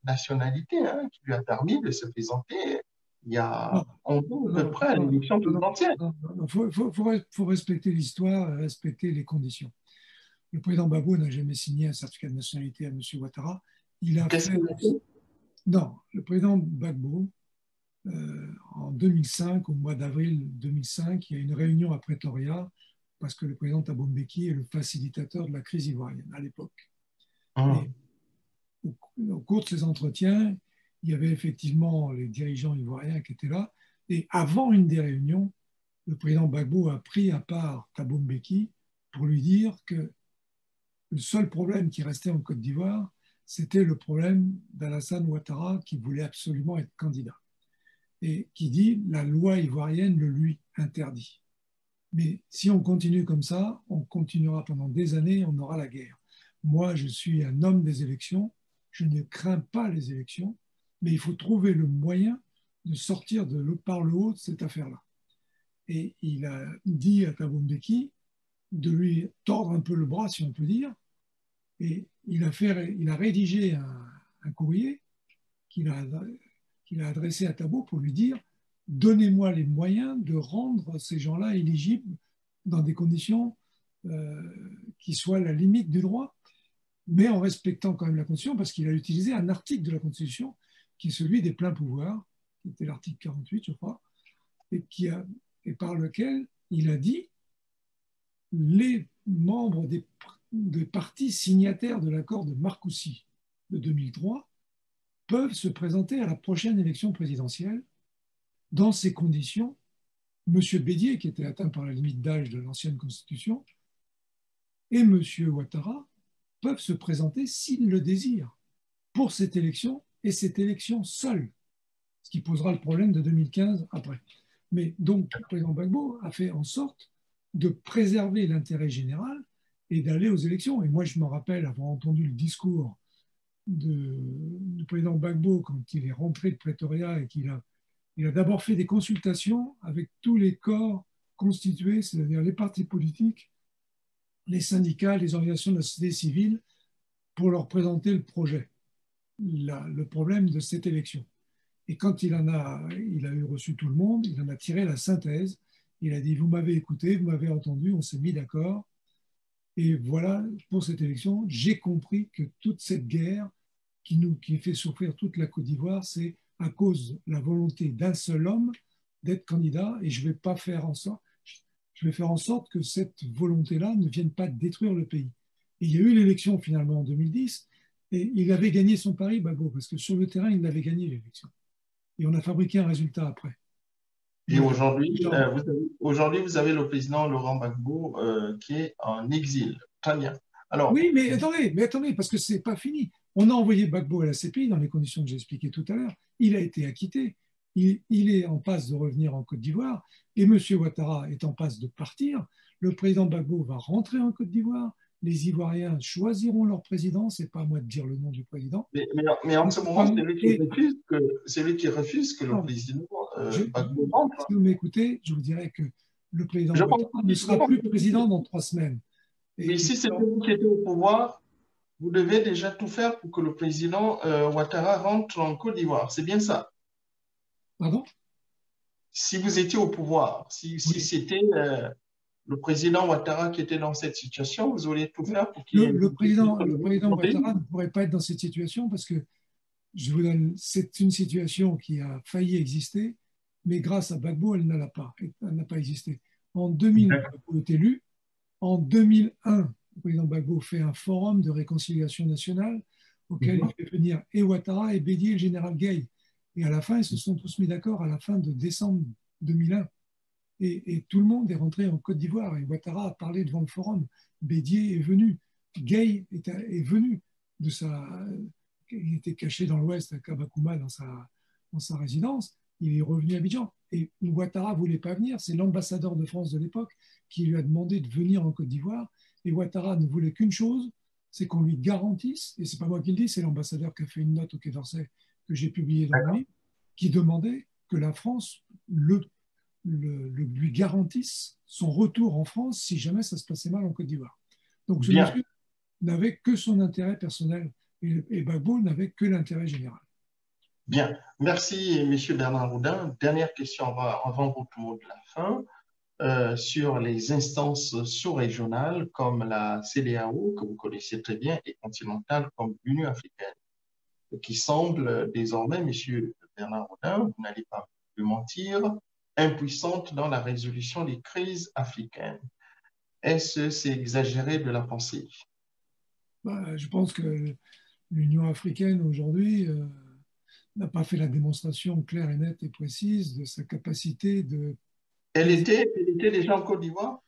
nationalité qui lui a permis de se présenter il y a à peu près à l'élection présidentielle. Il faut respecter l'histoire et respecter les conditions. Le président Gbagbo n'a jamais signé un certificat de nationalité à M. Ouattara. Qu'est-ce qu'il a fait? Non, le président Gbagbo, en 2005, au mois d'avril 2005, il y a une réunion à Pretoria parce que le président Thabo Mbeki est le facilitateur de la crise ivoirienne à l'époque. Hum. Et au cours de ces entretiens, il y avait effectivement les dirigeants ivoiriens qui étaient là. Et avant une des réunions, le président Gbagbo a pris à part Thabo Mbeki pour lui dire que le seul problème qui restait en Côte d'Ivoire, c'était le problème d'Alassane Ouattara qui voulait absolument être candidat et qui dit la loi ivoirienne le lui interdit. Mais si on continue comme ça, on continuera pendant des années et on aura la guerre. Moi, je suis un homme des élections, je ne crains pas les élections, mais il faut trouver le moyen de sortir par le haut de cette affaire-là. Et il a dit à Thabo Mbeki de lui tordre un peu le bras, si on peut dire, et il a rédigé un courrier qu'il a adressé à Thabo pour lui dire « Donnez-moi les moyens de rendre ces gens-là éligibles dans des conditions qui soient la limite du droit, mais en respectant quand même la Constitution, parce qu'il a utilisé un article de la Constitution qui est celui des pleins pouvoirs, qui était l'article 48, je crois, et par lequel il a dit les membres des partis signataires de l'accord de Marcoussis de 2003 peuvent se présenter à la prochaine élection présidentielle. Dans ces conditions, M. Bédier, qui était atteint par la limite d'âge de l'ancienne Constitution, et M. Ouattara peuvent se présenter s'ils le désirent pour cette élection et cette élection seule, ce qui posera le problème de 2015 après. Mais donc, le président Gbagbo a fait en sorte de préserver l'intérêt général et d'aller aux élections. Et moi, je me rappelle avoir entendu le discours du président Gbagbo quand il est rentré de Pretoria et qu'il a d'abord fait des consultations avec tous les corps constitués, c'est-à-dire les partis politiques, les syndicats, les organisations de la société civile, pour leur présenter le projet, le problème de cette élection. Et quand il a eu reçu tout le monde, il en a tiré la synthèse. Il a dit, vous m'avez écouté, vous m'avez entendu, on s'est mis d'accord. Et voilà, pour cette élection, j'ai compris que toute cette guerre qui fait souffrir toute la Côte d'Ivoire, c'est à cause de la volonté d'un seul homme d'être candidat. Et je vais faire en sorte que cette volonté-là ne vienne pas détruire le pays. Et il y a eu l'élection finalement en 2010, et il avait gagné son pari, Gbagbo, parce que sur le terrain, il avait gagné l'élection. Et on a fabriqué un résultat après. Et aujourd'hui, vous avez le président Laurent Gbagbo qui est en exil. Très bien. Alors, oui, mais attendez, parce que ce n'est pas fini. On a envoyé Gbagbo à la CPI dans les conditions que j'ai expliquées tout à l'heure. Il a été acquitté. Il est en passe de revenir en Côte d'Ivoire et M. Ouattara est en passe de partir. Le président Gbagbo va rentrer en Côte d'Ivoire. Les Ivoiriens choisiront leur président. Ce n'est pas à moi de dire le nom du président. Mais en ce moment, c'est lui qui refuse que le président Gbagbo rentre. Si vous m'écoutez, je vous dirais que le président Ouattara ne sera plus président dans 3 semaines. Mais si c'est vous qui êtes au pouvoir, vous devez déjà tout faire pour que le président Ouattara rentre en Côte d'Ivoire. C'est bien ça? Pardon? Si vous étiez au pouvoir, si c'était le président Ouattara qui était dans cette situation, vous auriez tout faire pour qu'il le président Ouattara ne pourrait pas être dans cette situation parce que c'est une situation qui a failli exister, mais grâce à Gbagbo, elle n'a pas existé. En 2000, Gbagbo est élu. En 2001, le président Gbagbo fait un forum de réconciliation nationale auquel il fait venir et Ouattara et Bédier et le général Gueye. Et à la fin, ils se sont tous mis d'accord à la fin de décembre 2001. Et tout le monde est rentré en Côte d'Ivoire. Et Ouattara a parlé devant le forum. Bédier est venu. Gueye est venu il était caché dans l'ouest à Kabakouma dans sa résidence. Il est revenu à Abidjan. Et Ouattara ne voulait pas venir. C'est l'ambassadeur de France de l'époque qui lui a demandé de venir en Côte d'Ivoire. Et Ouattara ne voulait qu'une chose, c'est qu'on lui garantisse, et ce n'est pas moi qui le dis, c'est l'ambassadeur qui a fait une note au Quai d'Orsay que j'ai publiée dans le livre, qui demandait que la France lui garantisse son retour en France si jamais ça se passait mal en Côte d'Ivoire. Donc ce monsieur n'avait que son intérêt personnel et Gbagbo n'avait que l'intérêt général. Bien, merci M. Bernard Oudin. Dernière question avant votre mot de la fin. Sur les instances sous-régionales comme la CEDEAO, que vous connaissez très bien, et continentale comme l'Union africaine, qui semble désormais, M. Bernard Oudin, vous n'allez pas me mentir, impuissante dans la résolution des crises africaines. Est-ce c'est exagéré de la penser? Je pense que l'Union africaine aujourd'hui n'a pas fait la démonstration claire et nette et précise de sa capacité de... Elle était déjà en Côte d'Ivoire?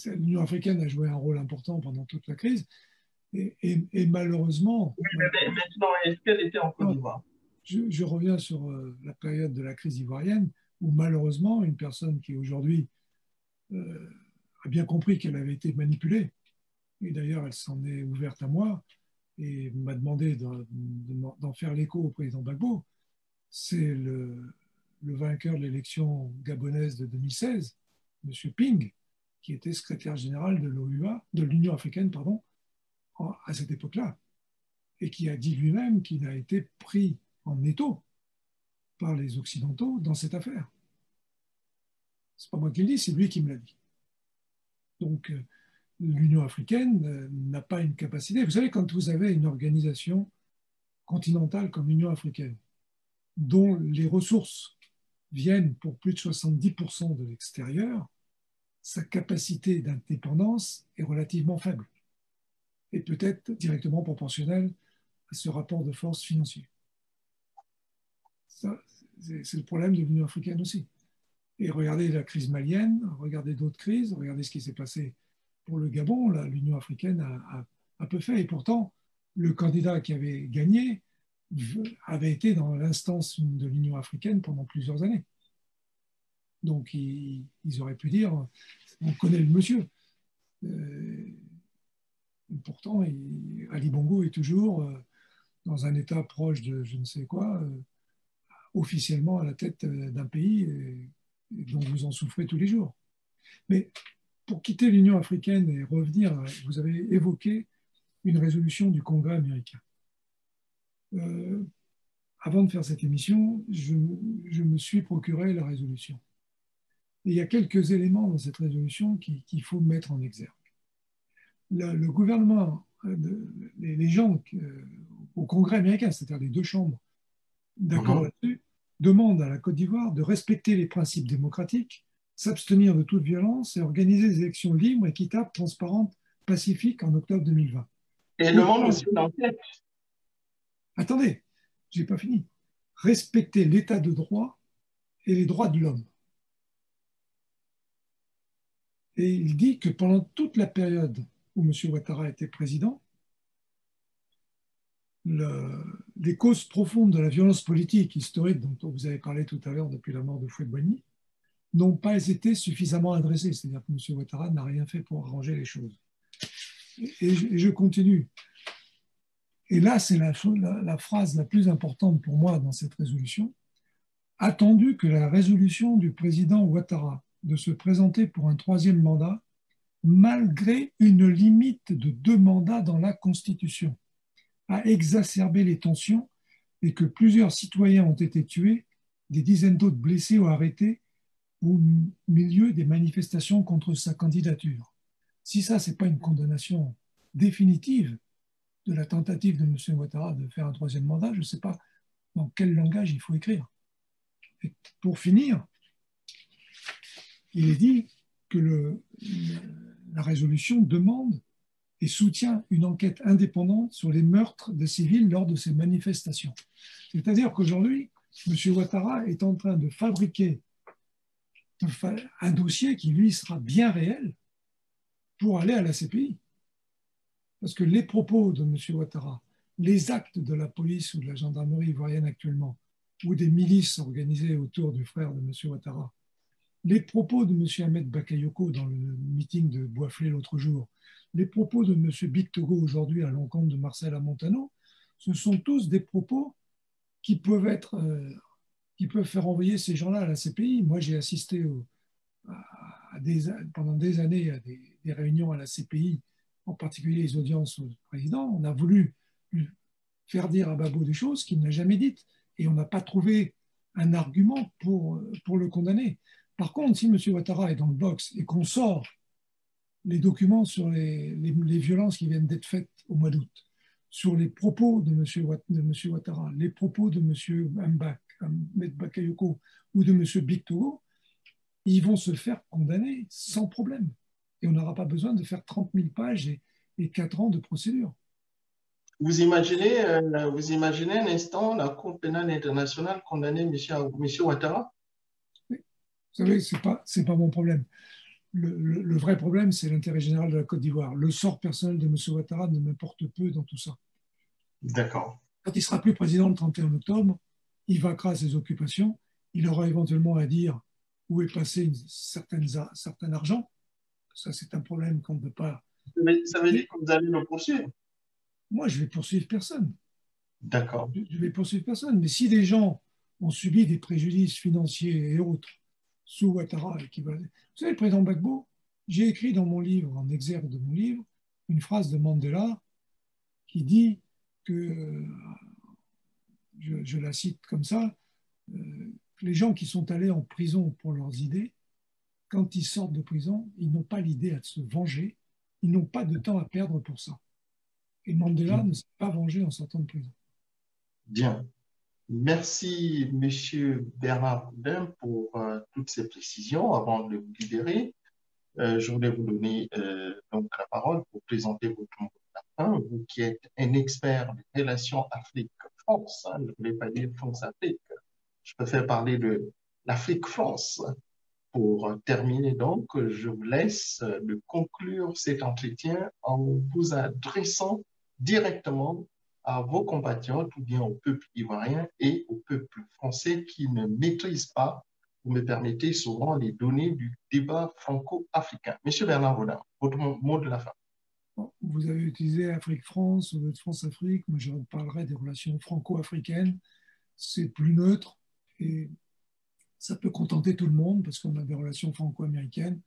L'Union africaine a joué un rôle important pendant toute la crise et malheureusement, Oui, mais maintenant, est-ce qu'elle était en Côte non, d'Ivoire? je reviens sur la période de la crise ivoirienne où malheureusement une personne qui aujourd'hui euh, a bien compris qu'elle avait été manipulée, et d'ailleurs elle s'en est ouverte à moi et m'a demandé d'en faire l'écho au président Gbagbo, c'est le vainqueur de l'élection gabonaise de 2016, M. Ping, qui était secrétaire général de l'OUA, de l'Union africaine, pardon, à cette époque-là, et qui a dit lui-même qu'il a été pris en étau par les Occidentaux dans cette affaire. C'est pas moi qui le dis, c'est lui qui me l'a dit. Donc, l'Union africaine n'a pas une capacité. Vous savez, quand vous avez une organisation continentale comme l'Union africaine, dont les ressources viennent pour plus de 70% de l'extérieur, sa capacité d'indépendance est relativement faible et peut-être directement proportionnelle à ce rapport de force financier. Ça, c'est le problème de l'Union africaine aussi. Et regardez la crise malienne, regardez d'autres crises, regardez ce qui s'est passé pour le Gabon. L'Union africaine a peu fait. Et pourtant, le candidat qui avait gagné avait été dans l'instance de l'Union africaine pendant plusieurs années. Donc, ils auraient pu dire, on connaît le monsieur. Pourtant, Ali Bongo est toujours dans un état proche de je ne sais quoi, officiellement à la tête d'un pays dont vous en souffrez tous les jours. Mais pour quitter l'Union africaine et revenir, vous avez évoqué une résolution du Congrès américain. Avant de faire cette émission, je me suis procuré la résolution. Et il y a quelques éléments dans cette résolution qu'il faut mettre en exergue. Le gouvernement, les gens au Congrès américain, c'est-à-dire les deux chambres, d'accord là-dessus, demandent à la Côte d'Ivoire de respecter les principes démocratiques, s'abstenir de toute violence et organiser des élections libres, équitables, transparentes, pacifiques en octobre 2020. Et demande aussi une enquête. Attendez, je n'ai pas fini. Respecter l'état de droit et les droits de l'homme. Et il dit que pendant toute la période où M. Ouattara était président, les causes profondes de la violence politique historique dont vous avez parlé tout à l'heure depuis la mort de Fouet-Boigny n'ont pas été suffisamment adressées. C'est-à-dire que M. Ouattara n'a rien fait pour arranger les choses. Et je continue. Et là, c'est la phrase la plus importante pour moi dans cette résolution. Attendu que la résolution du président Ouattara de se présenter pour un troisième mandat, malgré une limite de 2 mandats dans la Constitution, a exacerbé les tensions et que plusieurs citoyens ont été tués, des dizaines d'autres blessés ou arrêtés au milieu des manifestations contre sa candidature. Si ça, ce n'est pas une condamnation définitive de la tentative de M. Ouattara de faire un troisième mandat, je ne sais pas dans quel langage il faut écrire. Et pour finir, il est dit que la résolution demande et soutient une enquête indépendante sur les meurtres de civils lors de ces manifestations. C'est-à-dire qu'aujourd'hui, M. Ouattara est en train de fabriquer un dossier qui, lui, sera bien réel pour aller à la CPI. Parce que les propos de M. Ouattara, les actes de la police ou de la gendarmerie ivoirienne actuellement, ou des milices organisées autour du frère de M. Ouattara, les propos de M. Ahmed Bakayoko dans le meeting de Boisflé l'autre jour, les propos de M. Big Togo aujourd'hui à l'encontre de Marcel Amontano, ce sont tous des propos qui peuvent faire envoyer ces gens-là à la CPI. Moi, j'ai assisté pendant des années à des réunions à la CPI, en particulier les audiences au président. On a voulu lui faire dire à Babo des choses qu'il n'a jamais dites et on n'a pas trouvé un argument pour le condamner. Par contre, si M. Ouattara est dans le box et qu'on sort les documents sur les violences qui viennent d'être faites au mois d'août, sur les propos de M. Ouattara, les propos de M. Ahmed Bakayoko ou de M. Big Togo, ils vont se faire condamner sans problème. et on n'aura pas besoin de faire 30 000 pages et 4 ans de procédure. Vous imaginez un instant la Cour pénale internationale condamner M. Ouattara? Oui. Vous savez, c'est pas mon problème. Le vrai problème, c'est l'intérêt général de la Côte d'Ivoire. Le sort personnel de M. Ouattara ne m'importe peu dans tout ça. D'accord. Quand il sera plus président le 31 octobre, il vaincra ses occupations. Il aura éventuellement à dire où est passé certain argent. Ça, c'est un problème qu'on ne peut pas. Ça veut dire que vous allez le poursuivre? Moi, je vais poursuivre personne. D'accord. Je vais poursuivre personne. Mais si des gens ont subi des préjudices financiers et autres sous Ouattara, vous savez, le président Gbagbo, j'ai écrit dans mon livre, en exergue de mon livre, une phrase de Mandela qui dit que, je la cite comme ça, les gens qui sont allés en prison pour leurs idées, quand ils sortent de prison, ils n'ont pas l'idée à se venger, ils n'ont pas de temps à perdre pour ça. Et Mandela ne s'est pas vengé en sortant de prison. Bien. Merci, Monsieur Bernard Boudin, pour toutes ces précisions. Avant de vous libérer, je voulais vous donner donc la parole pour présenter votre mot de la fin. Vous qui êtes un expert des relations Afrique-France, je ne voulais pas dire France-Afrique, je préfère parler de l'Afrique-France. Pour terminer donc, je vous laisse de conclure cet entretien en vous adressant directement à vos compatriotes ou bien au peuple ivoirien et au peuple français qui ne maîtrisent pas, vous me permettez, souvent les données du débat franco-africain. Monsieur Bernard Rodin, votre mot de la fin. Bon, vous avez utilisé Afrique-France, au lieu de France-Afrique. Moi, je parlerai des relations franco-africaines. C'est plus neutre et ça peut contenter tout le monde parce qu'on a des relations franco-américaines.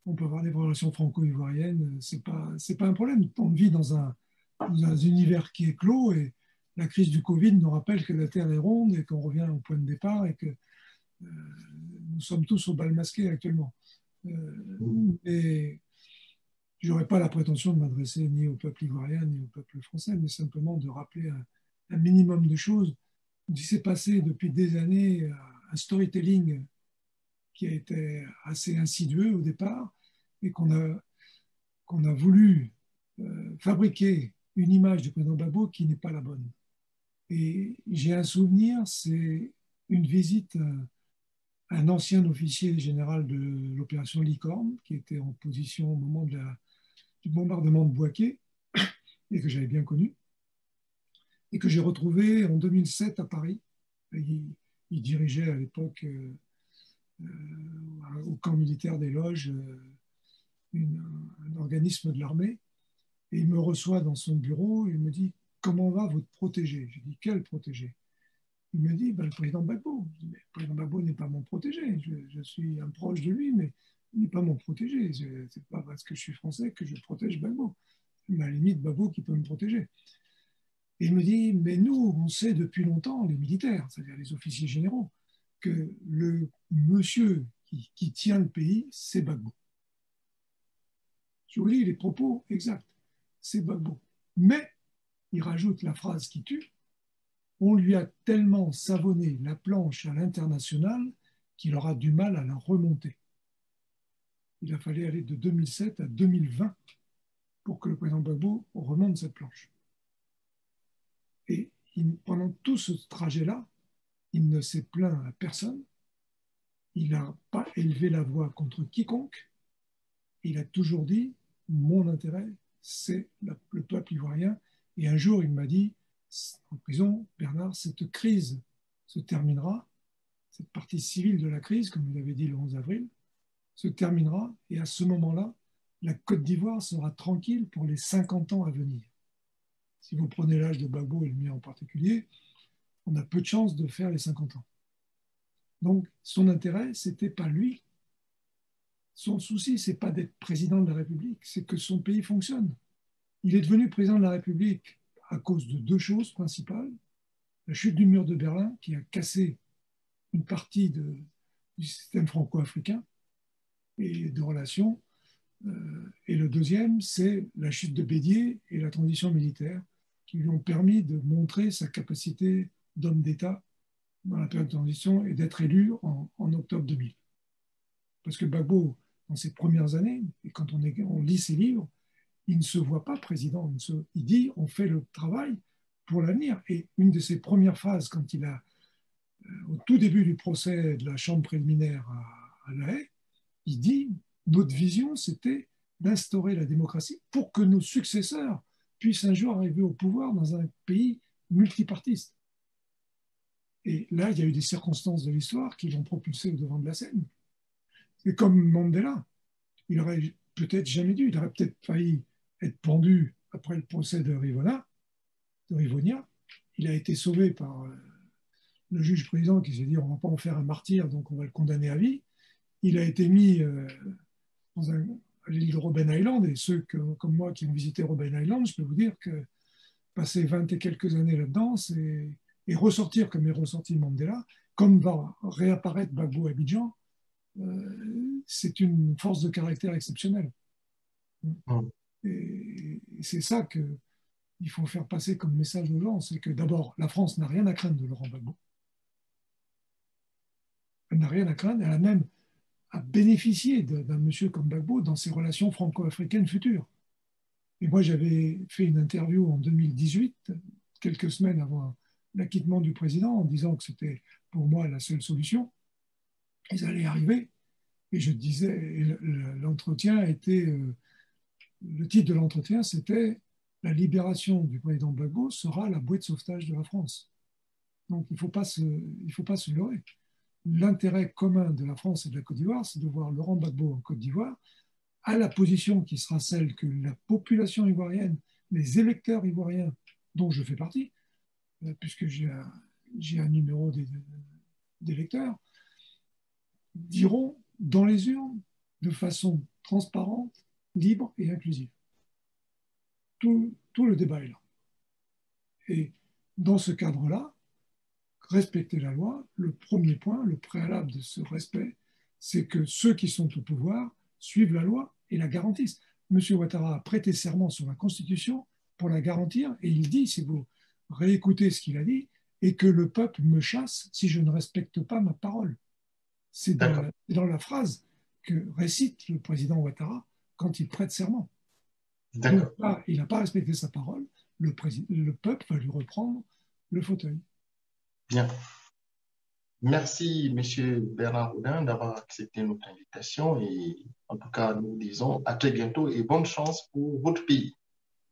On peut avoir des relations franco-ivoiriennes. C'est pas un problème. On vit dans un univers qui est clos et la crise du Covid nous rappelle que la Terre est ronde et qu'on revient au point de départ et que nous sommes tous au bal masqué actuellement. Et je n'aurais pas la prétention de m'adresser ni au peuple ivoirien ni au peuple français, mais simplement de rappeler un minimum de choses. Il s'est passé depuis des années un storytelling qui a été assez insidieux au départ et qu'on a voulu fabriquer une image du président Gbagbo qui n'est pas la bonne. Et j'ai un souvenir, c'est une visite à un ancien officier général de l'opération Licorne qui était en position au moment du bombardement de Bouaké et que j'avais bien connu et que j'ai retrouvé en 2007 à Paris. Il dirigeait à l'époque au camp militaire des Loges un organisme de l'armée et il me reçoit dans son bureau et il me dit « Comment va votre protégé ?» Je dis « Quel protégé ?» Il me dit le président Gbagbo. Je dis « Mais le président Gbagbo n'est pas mon protégé. Je suis un proche de lui, mais il n'est pas mon protégé. Ce n'est pas parce que je suis français que je protège Gbagbo. Mais à la limite, Gbagbo qui peut me protéger. » Et il me dit, mais nous, on sait depuis longtemps, les militaires, c'est-à-dire les officiers généraux, que le monsieur qui tient le pays, c'est Gbagbo. Je vous lis les propos exacts, c'est Gbagbo. Mais, il rajoute la phrase qui tue, on lui a tellement savonné la planche à l'international qu'il aura du mal à la remonter. Il a fallu aller de 2007 à 2020 pour que le président Gbagbo remonte cette planche. Et pendant tout ce trajet-là, il ne s'est plaint à personne, il n'a pas élevé la voix contre quiconque, il a toujours dit « mon intérêt, c'est le peuple ivoirien ». Et un jour, il m'a dit, en prison, « Bernard, cette crise se terminera, cette partie civile de la crise, comme vous l'avez dit le 11 avril, se terminera, et à ce moment-là, la Côte d'Ivoire sera tranquille pour les 50 ans à venir. » Si vous prenez l'âge de Gbagbo et le mien en particulier, on a peu de chances de faire les 50 ans. Donc, son intérêt, ce n'était pas lui. Son souci, ce n'est pas d'être président de la République, c'est que son pays fonctionne. Il est devenu président de la République à cause de deux choses principales. La chute du mur de Berlin, qui a cassé une partie du système franco-africain et de relations. Et le deuxième, c'est la chute de Bédier et la transition militaire qui lui ont permis de montrer sa capacité d'homme d'État dans la période de transition et d'être élu en octobre 2000. Parce que Gbagbo dans ses premières années, et quand on lit ses livres, il ne se voit pas président. Il dit on fait le travail pour l'avenir. Et une de ses premières phrases, quand il a, au tout début du procès de la chambre préliminaire à La Haye, il dit notre vision, c'était d'instaurer la démocratie pour que nos successeurs puissent un jour arriver au pouvoir dans un pays multipartiste. Et là, il y a eu des circonstances de l'histoire qui l'ont propulsé au devant de la scène. Et comme Mandela, il aurait peut-être jamais dû, il aurait peut-être failli être pendu après le procès de Rivonia. Il a été sauvé par le juge-président qui s'est dit on ne va pas en faire un martyr, donc on va le condamner à vie. Il a été mis à l'île de Robben Island, et ceux comme moi qui ont visité Robben Island, je peux vous dire que passer 20 et quelques années là-dedans, et ressortir comme est ressorti Mandela, comme va réapparaître Gbagbo à Abidjan, c'est une force de caractère exceptionnelle. Et c'est ça qu'il faut faire passer comme message aux gens, c'est que d'abord, la France n'a rien à craindre de Laurent Gbagbo. Elle n'a rien à craindre, elle a même à bénéficier d'un monsieur comme Gbagbo dans ses relations franco-africaines futures. Et moi, j'avais fait une interview en 2018, quelques semaines avant l'acquittement du président, en disant que c'était pour moi la seule solution. Ils allaient arriver. Et je disais, l'entretien était, le titre de l'entretien, c'était « La libération du président Gbagbo sera la bouée de sauvetage de la France ». Donc, il ne faut pas se leurrer. L'intérêt commun de la France et de la Côte d'Ivoire, c'est de voir Laurent Gbagbo en Côte d'Ivoire à la position qui sera celle que la population ivoirienne, les électeurs ivoiriens, dont je fais partie, puisque j'ai un numéro d'électeurs, diront dans les urnes de façon transparente, libre et inclusive. Tout le débat est là. Et dans ce cadre-là, respecter la loi, le premier point, le préalable de ce respect, c'est que ceux qui sont au pouvoir suivent la loi et la garantissent. M. Ouattara a prêté serment sur la Constitution pour la garantir, et il dit, si vous réécoutez ce qu'il a dit, et que le peuple me chasse si je ne respecte pas ma parole. C'est dans la phrase que récite le président Ouattara quand il prête serment. Donc, là, il n'a pas respecté sa parole, le peuple va lui reprendre le fauteuil. Bien. Merci, M. Bernard Oudin, d'avoir accepté notre invitation et en tout cas, nous disons à très bientôt et bonne chance pour votre pays.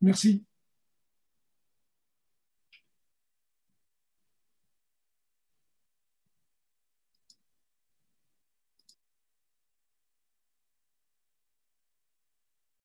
Merci.